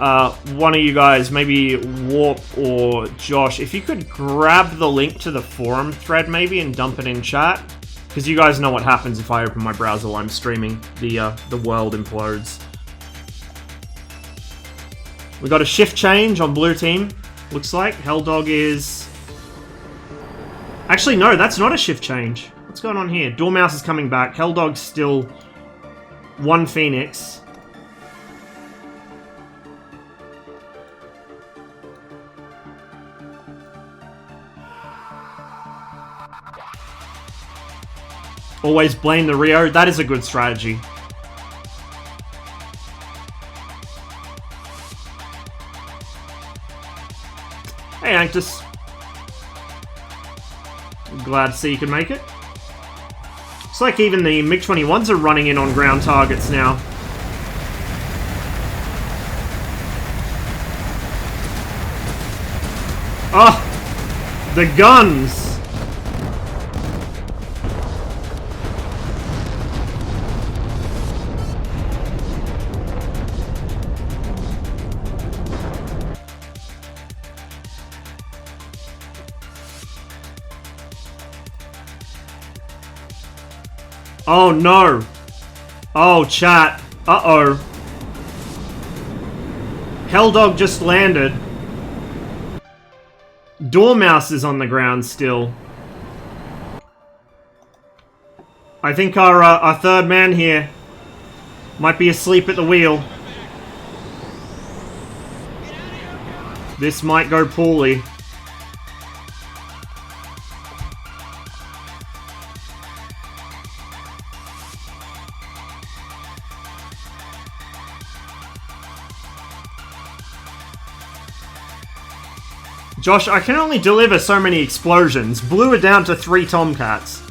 one of you guys, maybe Warp or Josh, if you could grab the link to the forum thread maybe and dump it in chat, because you guys know what happens if I open my browser while I'm streaming. The world implodes. We got a shift change on blue team. Looks like Helldog is... Actually, no, that's not a shift change. What's going on here? Dormouse is coming back. Helldog's still 1 Phoenix. Always blame the Rio. That is a good strategy. Hey, Anctus. Glad to see you can make it. Looks like even the MiG-21s are running in on ground targets now. Oh! The guns! Oh no! Oh, chat. Uh-oh. Helldog just landed. Dormouse is on the ground still. I think our third man here might be asleep at the wheel. This might go poorly. Josh, I can only deliver so many explosions. Blue are down to 3 Tomcats.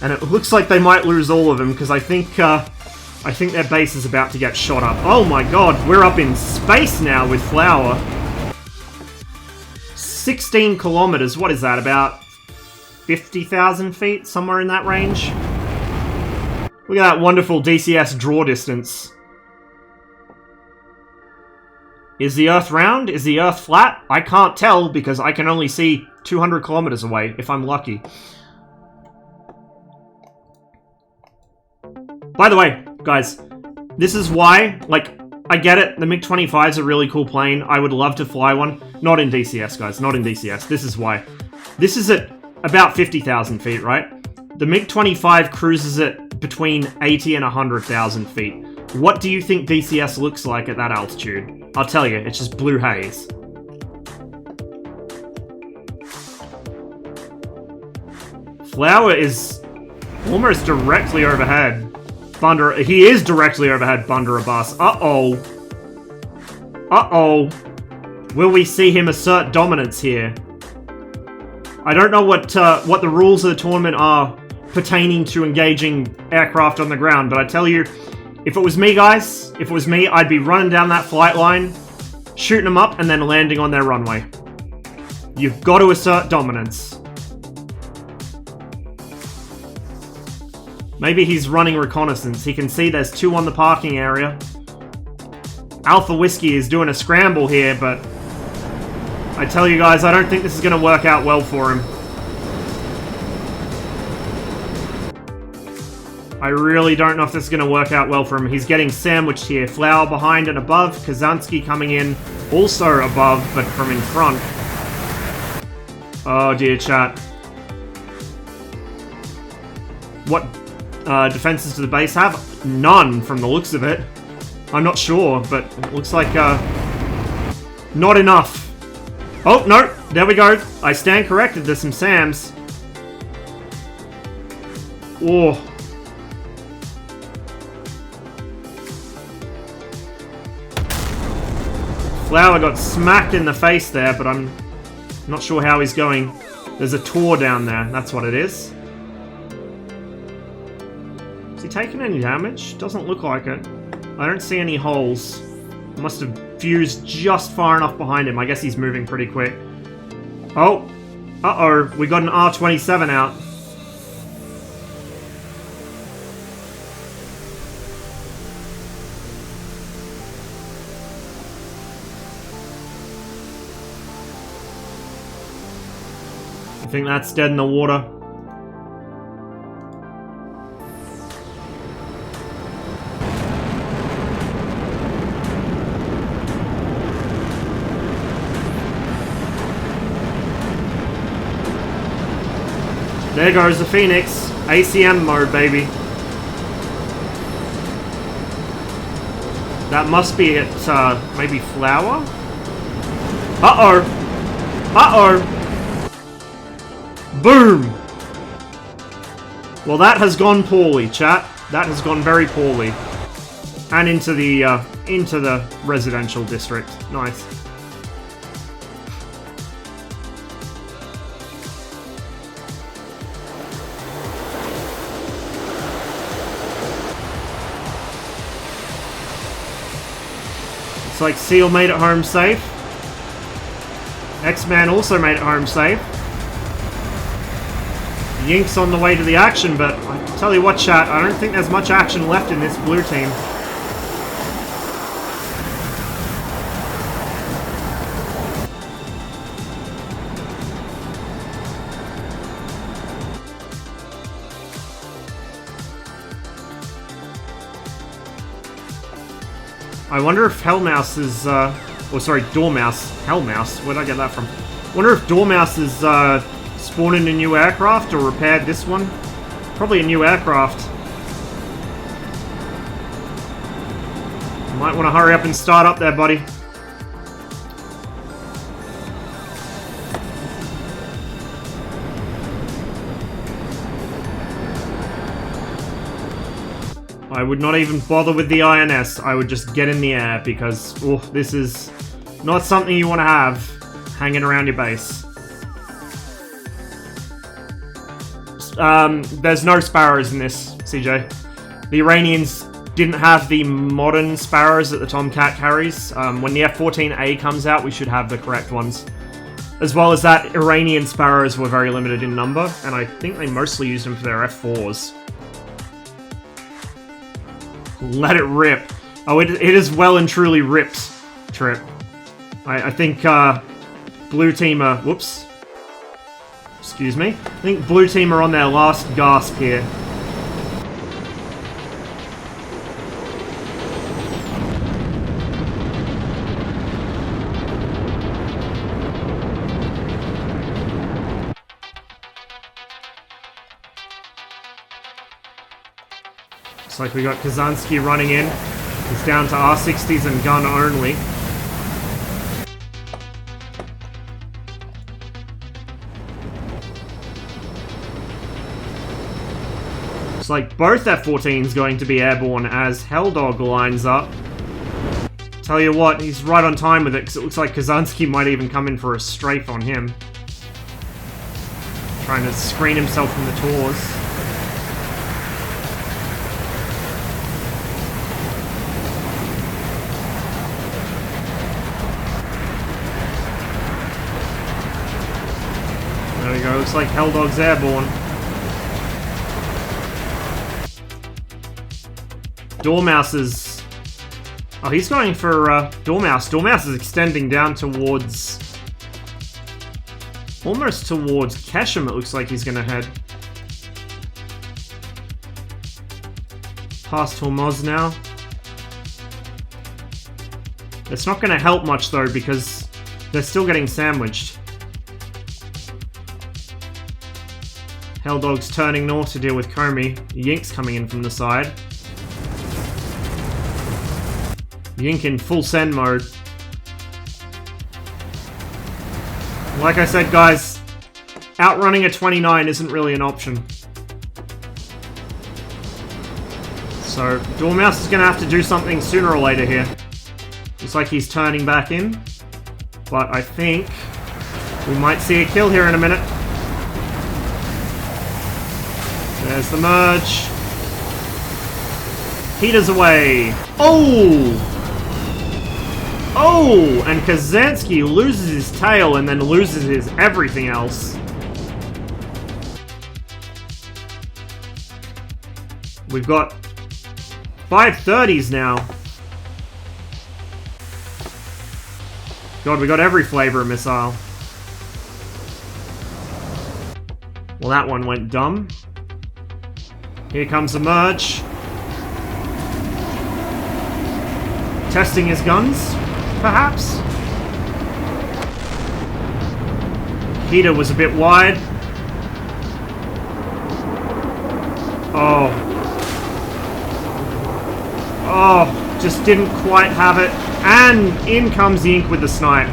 And it looks like they might lose all of them, because I think their base is about to get shot up. Oh my god, we're up in space now with Flower. 16 kilometers, what is that, about 50,000 feet? Somewhere in that range? Look at that wonderful DCS draw distance. Is the Earth round? Is the Earth flat? I can't tell because I can only see 200 kilometers away, if I'm lucky. By the way, guys, this is why, like, I get it, the MiG-25 is a really cool plane. I would love to fly one. Not in DCS, guys, not in DCS. This is why. This is at about 50,000 feet, right? The MiG-25 cruises at between 80 and 100,000 feet. What do you think DCS looks like at that altitude? I'll tell you, it's just blue haze. Flower is almost directly overhead. Bunder, he is directly overhead, Bunderabus. Uh-oh. Uh-oh. Will we see him assert dominance here? I don't know what the rules of the tournament are pertaining to engaging aircraft on the ground, but I tell you, if it was me, guys, if it was me, I'd be running down that flight line, shooting them up, and then landing on their runway. You've got to assert dominance. Maybe he's running reconnaissance. He can see there's 2 on the parking area. Alpha Whiskey is doing a scramble here, but I tell you guys, I don't think this is going to work out well for him. I really don't know if this is going to work out well for him. He's getting sandwiched here. Flower behind and above. Kazansky coming in also above, but from in front. Oh dear, chat. What defenses do the base have? None, from the looks of it. I'm not sure, but it looks like not enough. Oh, no. There we go. I stand corrected. There's some SAMs. Oh. Flower got smacked in the face there, but I'm not sure how he's going. There's a Tor down there. That's what it is. Is he taking any damage? Doesn't look like it. I don't see any holes. Must have fused just far enough behind him. I guess he's moving pretty quick. Oh. Uh-oh. We got an R-27 out. I think that's dead in the water. There goes the Phoenix. ACM mode, baby. That must be it, maybe Flower? Uh-oh. Uh-oh. Boom! Well, that has gone poorly, chat. That has gone very poorly. And into the residential district. Nice. Looks like Seal made it home safe. X-Man also made it home safe. Yink's on the way to the action, but I tell you what, chat, I don't think there's much action left in this blue team. I wonder if Hellmouse is, oh sorry, Dormouse. Hellmouse, where'd I get that from? Wonder if Dormouse is, spawned in a new aircraft or repaired this one? Probably a new aircraft. Might want to hurry up and start up there, buddy. I would not even bother with the INS. I would just get in the air because, oh, this is not something you want to have hanging around your base. There's no Sparrows in this, CJ. The Iranians didn't have the modern Sparrows that the Tomcat carries. When the F-14A comes out, we should have the correct ones. As well as that, Iranian Sparrows were very limited in number, and I think they mostly used them for their F-4s. Let it rip. Oh, it is well and truly ripped, Trip. I think, Blue Team are... Whoops. Excuse me. I think Blue Team are on their last gasp here. Looks like we got Kazansky running in. He's down to R60s and gun only. Looks like both F-14's going to be airborne as Helldog lines up. Tell you what, he's right on time with it because it looks like Kazansky might even come in for a strafe on him. Trying to screen himself from the Taurs. There we go, looks like Helldog's airborne. Dormouse is... Oh, he's going for Dormouse. Dormouse is extending down towards... Almost towards Kesham, it looks like he's going to head. Past Hormuz now. It's not going to help much, though, because they're still getting sandwiched. Helldog's turning north to deal with Comey. Yink's coming in from the side. Yink in full send mode. Like I said, guys, outrunning a 29 isn't really an option. So, Dormouse is going to have to do something sooner or later here. Looks like he's turning back in. But I think we might see a kill here in a minute. There's the merge. Heaters away. Oh! Oh, and Kazansky loses his tail and then loses his everything else. We've got 530s now. God, we got every flavor of missile. Well, that one went dumb. Here comes the merge. Testing his guns, perhaps? Heater was a bit wide. Oh. Oh, just didn't quite have it. And in comes the Ink with the snipe.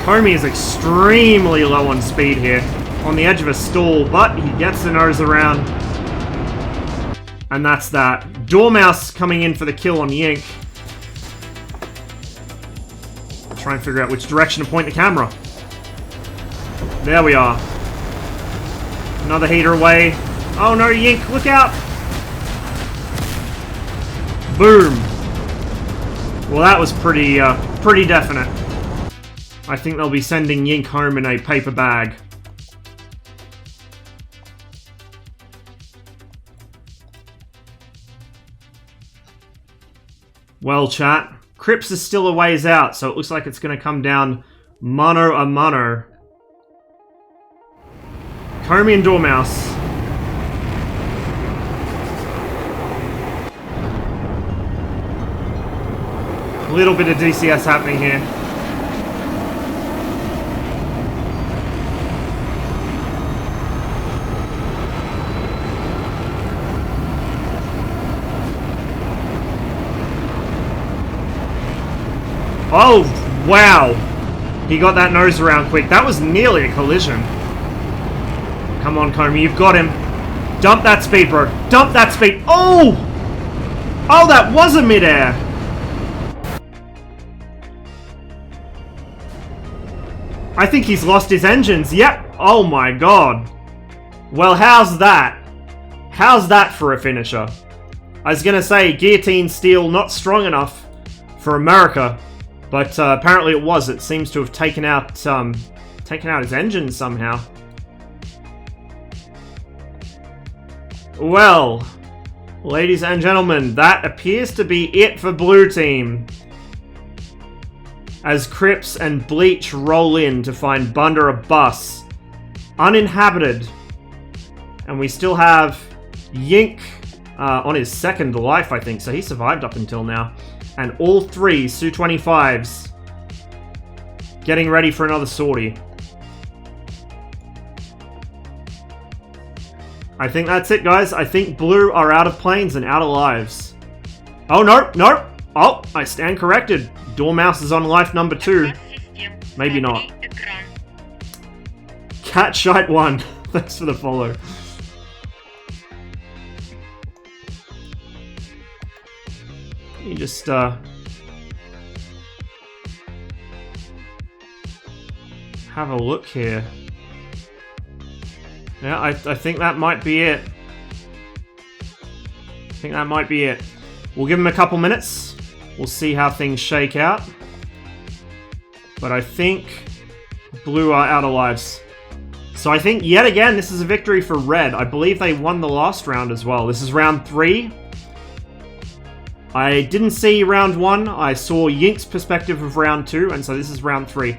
Comey is extremely low on speed here. On the edge of a stall, but he gets the nose around. And that's that. Dormouse coming in for the kill on Yink. Try and figure out which direction to point the camera. There we are. Another heater away. Oh no, Yink, look out! Boom. Well, that was pretty definite. I think they'll be sending Yink home in a paper bag. Well, chat, Crips is still a ways out, so it looks like it's going to come down mano a mano. Comey and Dormouse. A little bit of DCS happening here. Oh, wow. He got that nose around quick. That was nearly a collision. Come on, Comey, you've got him. Dump that speed, bro. Dump that speed. Oh! Oh, that was a midair. I think he's lost his engines. Yep. Oh my god. Well, how's that? How's that for a finisher? I was gonna say, guillotine steel not strong enough for America. But apparently it was. It seems to have taken out his engine somehow. Well, ladies and gentlemen, that appears to be it for Blue Team. As Crips and Bleach roll in to find Bunder a bus, uninhabited, and we still have Yink on his second life, I think. So he survived up until now. And all three Su-25s getting ready for another sortie. I think that's it, guys. I think Blue are out of planes and out of lives. Oh, no, no. Oh, I stand corrected. Dormouse is on life number 2. Maybe not. Catshite1. Thanks for the follow. You just, have a look here. Yeah, I think that might be it. I think that might be it. We'll give him a couple minutes. We'll see how things shake out. But I think Blue are out of lives. So I think, yet again, this is a victory for Red. I believe they won the last round as well. This is round 3. I didn't see round 1. I saw Yink's perspective of round 2, and so this is round 3.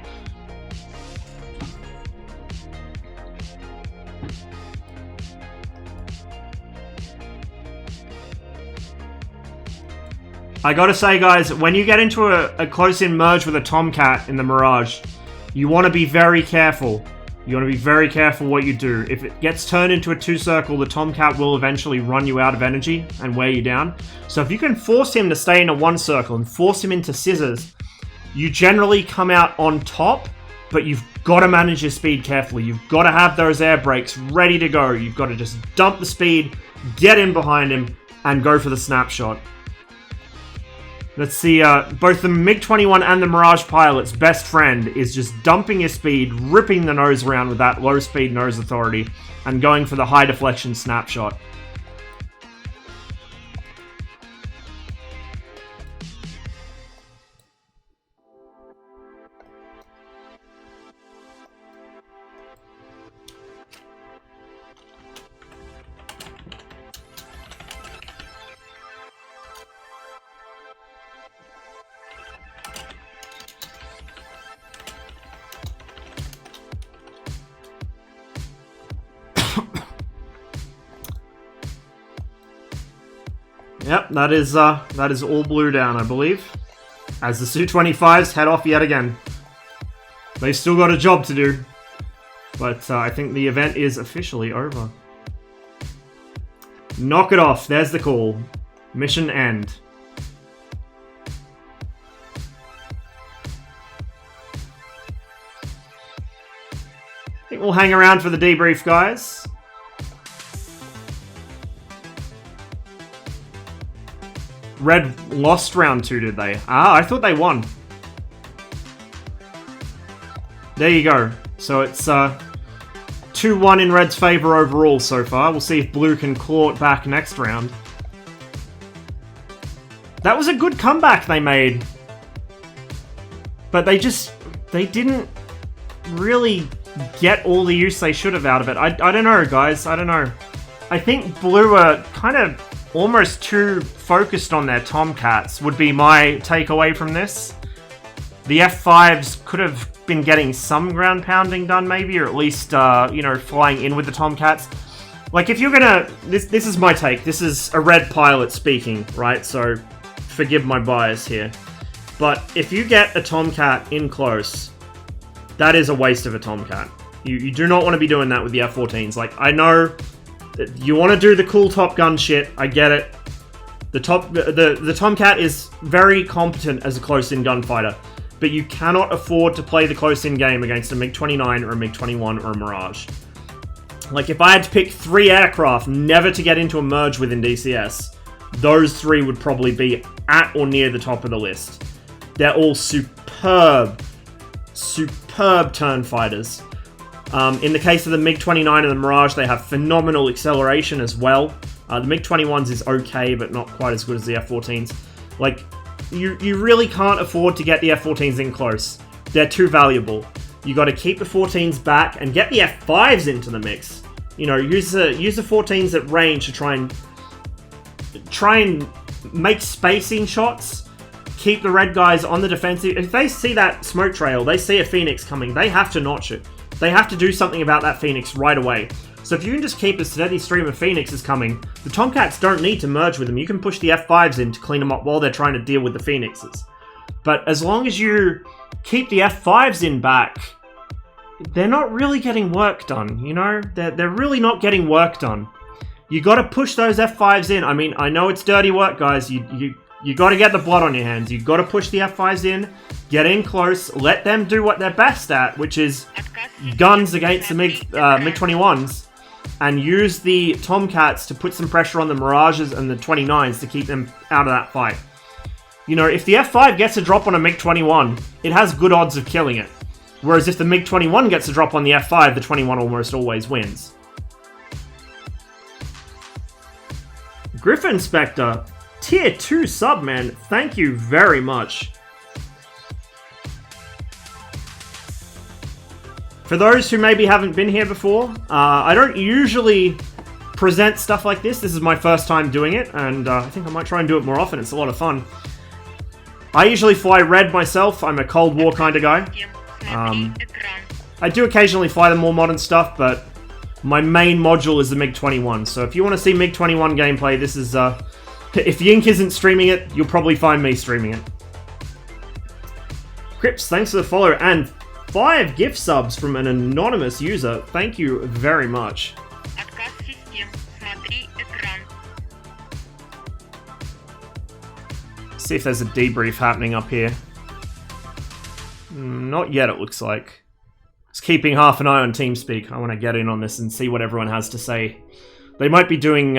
I gotta say, guys, when you get into a close-in merge with a Tomcat in the Mirage, you want to be very careful. You want to be very careful what you do. If it gets turned into a 2-circle, the Tomcat will eventually run you out of energy and wear you down. So if you can force him to stay in a 1-circle and force him into scissors, you generally come out on top, but you've got to manage your speed carefully. You've got to have those air brakes ready to go. You've got to just dump the speed, get in behind him, and go for the snapshot. Let's see, both the MiG-21 and the Mirage pilot's best friend is just dumping his speed, ripping the nose around with that low-speed nose authority, and going for the high-deflection snapshot. Yep, that is all blue down, I believe. As the Su-25s head off yet again. They've still got a job to do. But I think the event is officially over. Knock it off. There's the call. Mission end. I think we'll hang around for the debrief, guys. Red lost round 2, did they? Ah, I thought they won. There you go. So it's 2-1 in Red's favour overall so far. We'll see if Blue can claw it back next round. That was a good comeback they made. But they didn't really get all the use they should have out of it. I don't know, guys. I don't know. I think Blue are kind of almost too focused on their Tomcats, would be my takeaway from this. The F5s could have been getting some ground pounding done, maybe, or at least, you know, flying in with the Tomcats. Like, if you're gonna... This is my take. This is a Red pilot speaking, right? So, forgive my bias here. But if you get a Tomcat in close, that is a waste of a Tomcat. You do not want to be doing that with the F-14s. Like, I know you want to do the cool Top Gun shit. I get it. The Tomcat is very competent as a close-in gunfighter, but you cannot afford to play the close-in game against a MiG-29 or a MiG-21 or a Mirage. Like, if I had to pick 3 aircraft never to get into a merge with in DCS, those 3 would probably be at or near the top of the list. They're all superb turn fighters. In the case of the MiG-29 and the Mirage, they have phenomenal acceleration as well. The MiG-21s is okay, but not quite as good as the F-14s. Like, you really can't afford to get the F-14s in close. They're too valuable. You got to keep the 14s back and get the F-5s into the mix. You know, use the 14s at range to try and make spacing shots. Keep the Red guys on the defensive. If they see that smoke trail, they see a Phoenix coming, they have to notch it. They have to do something about that Phoenix right away. So if you can just keep a steady stream of Phoenixes coming, the Tomcats don't need to merge with them. You can push the F5s in to clean them up while they're trying to deal with the Phoenixes. But as long as you keep the F5s in back, they're not really getting work done, you know? They're really not getting work done. You gotta push those F5s in. I mean, I know it's dirty work, guys. You gotta get the blood on your hands. You gotta push the F5s in, get in close, let them do what they're best at, which is guns against the MiG-21s, and use the Tomcats to put some pressure on the Mirages and the 29s to keep them out of that fight. You know, if the F5 gets a drop on a MiG-21, it has good odds of killing it. Whereas if the MiG-21 gets a drop on the F5, the 21 almost always wins. Griffin Spectre, Tier 2 sub, man. Thank you very much. For those who maybe haven't been here before, I don't usually present stuff like this. This is my first time doing it, and I think I might try and do it more often. It's a lot of fun. I usually fly Red myself. I'm a Cold War kind of guy. I do occasionally fly the more modern stuff, but my main module is the MiG-21. So if you want to see MiG-21 gameplay, this is... if Yink isn't streaming it, you'll probably find me streaming it. Crips, thanks for the follow, and 5 gift subs from an anonymous user. Thank you very much. See if there's a debrief happening up here. Not yet, it looks like. Just keeping half an eye on TeamSpeak. I want to get in on this and see what everyone has to say. They might be doing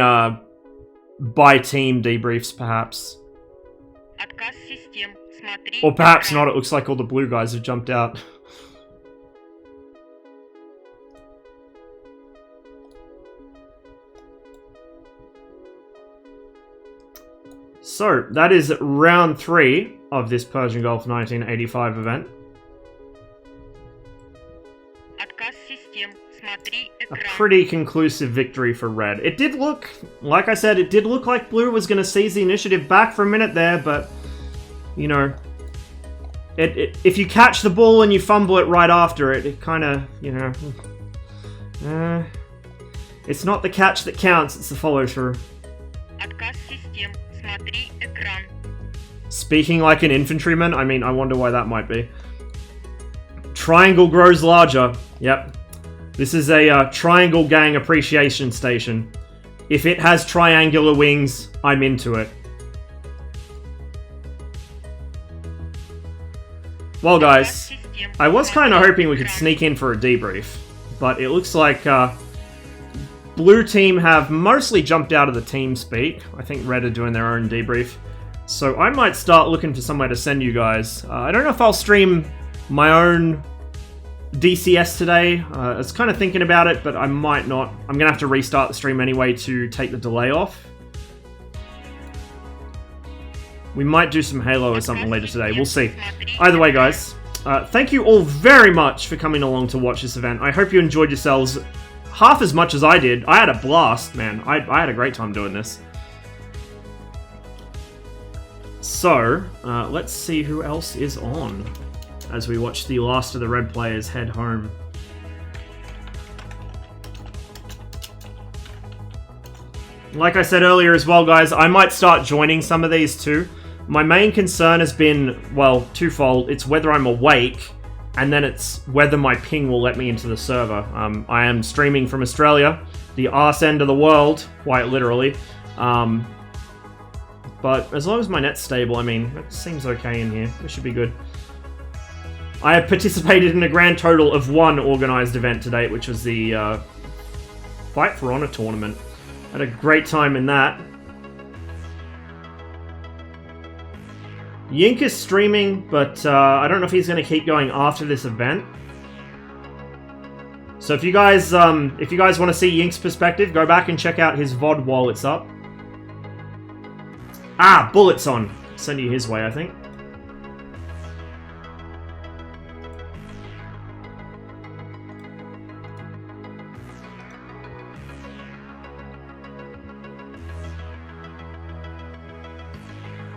by team debriefs, perhaps. Or perhaps not, it looks like all the blue guys have jumped out. So, that is round 3 of this Persian Gulf 1985 event. A pretty conclusive victory for Red. It did look, like I said, it did look like Blue was going to seize the initiative back for a minute there, but, you know, if you catch the ball and you fumble it right after it, it kind of, you know, it's not the catch that counts, it's the follow-through. Speaking like an infantryman? I mean, I wonder why that might be. Triangle grows larger. Yep. This is a Triangle Gang appreciation station. If it has triangular wings, I'm into it. Well, guys, I was kind of hoping we could sneak in for a debrief, but it looks like Blue Team have mostly jumped out of the team speak. I think Red are doing their own debrief. So I might start looking for somewhere to send you guys. I don't know if I'll stream my own DCS today. I was kind of thinking about it, but I might not. I'm going to have to restart the stream anyway to take the delay off. We might do some Halo or something later today. We'll see. Either way, guys, thank you all very much for coming along to watch this event. I hope you enjoyed yourselves half as much as I did. I had a blast, man. I had a great time doing this. So, let's see who else is on as we watch the last of the Red players head home. Like I said earlier as well, guys, I might start joining some of these too. My main concern has been, well, twofold. It's whether I'm awake, and then it's whether my ping will let me into the server. I am streaming from Australia, the arse end of the world, quite literally. But as long as my net's stable, I mean, it seems okay in here. It should be good. I have participated in a grand total of 1 organised event to date, which was the Fight for Honor tournament. Had a great time in that. Yink is streaming, but I don't know if he's going to keep going after this event. So if you guys want to see Yink's perspective, go back and check out his VOD while it's up. Ah, Bullet's on. Send you his way, I think.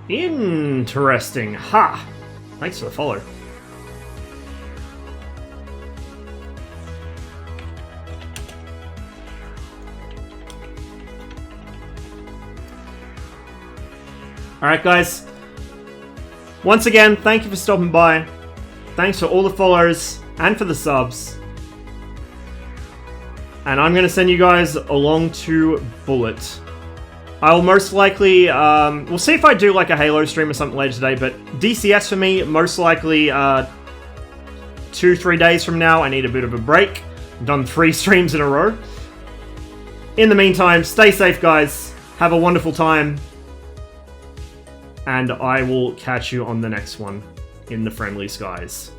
Interesting. Ha! Thanks for the follow. Alright, guys. Once again, thank you for stopping by. Thanks for all the follows and for the subs. And I'm going to send you guys along to Bullet. I'll most likely, we'll see if I do like a Halo stream or something later today, but DCS for me, most likely 2-3 days from now. I need a bit of a break. I've done 3 streams in a row. In the meantime, stay safe, guys. Have a wonderful time. And I will catch you on the next one in the friendly skies.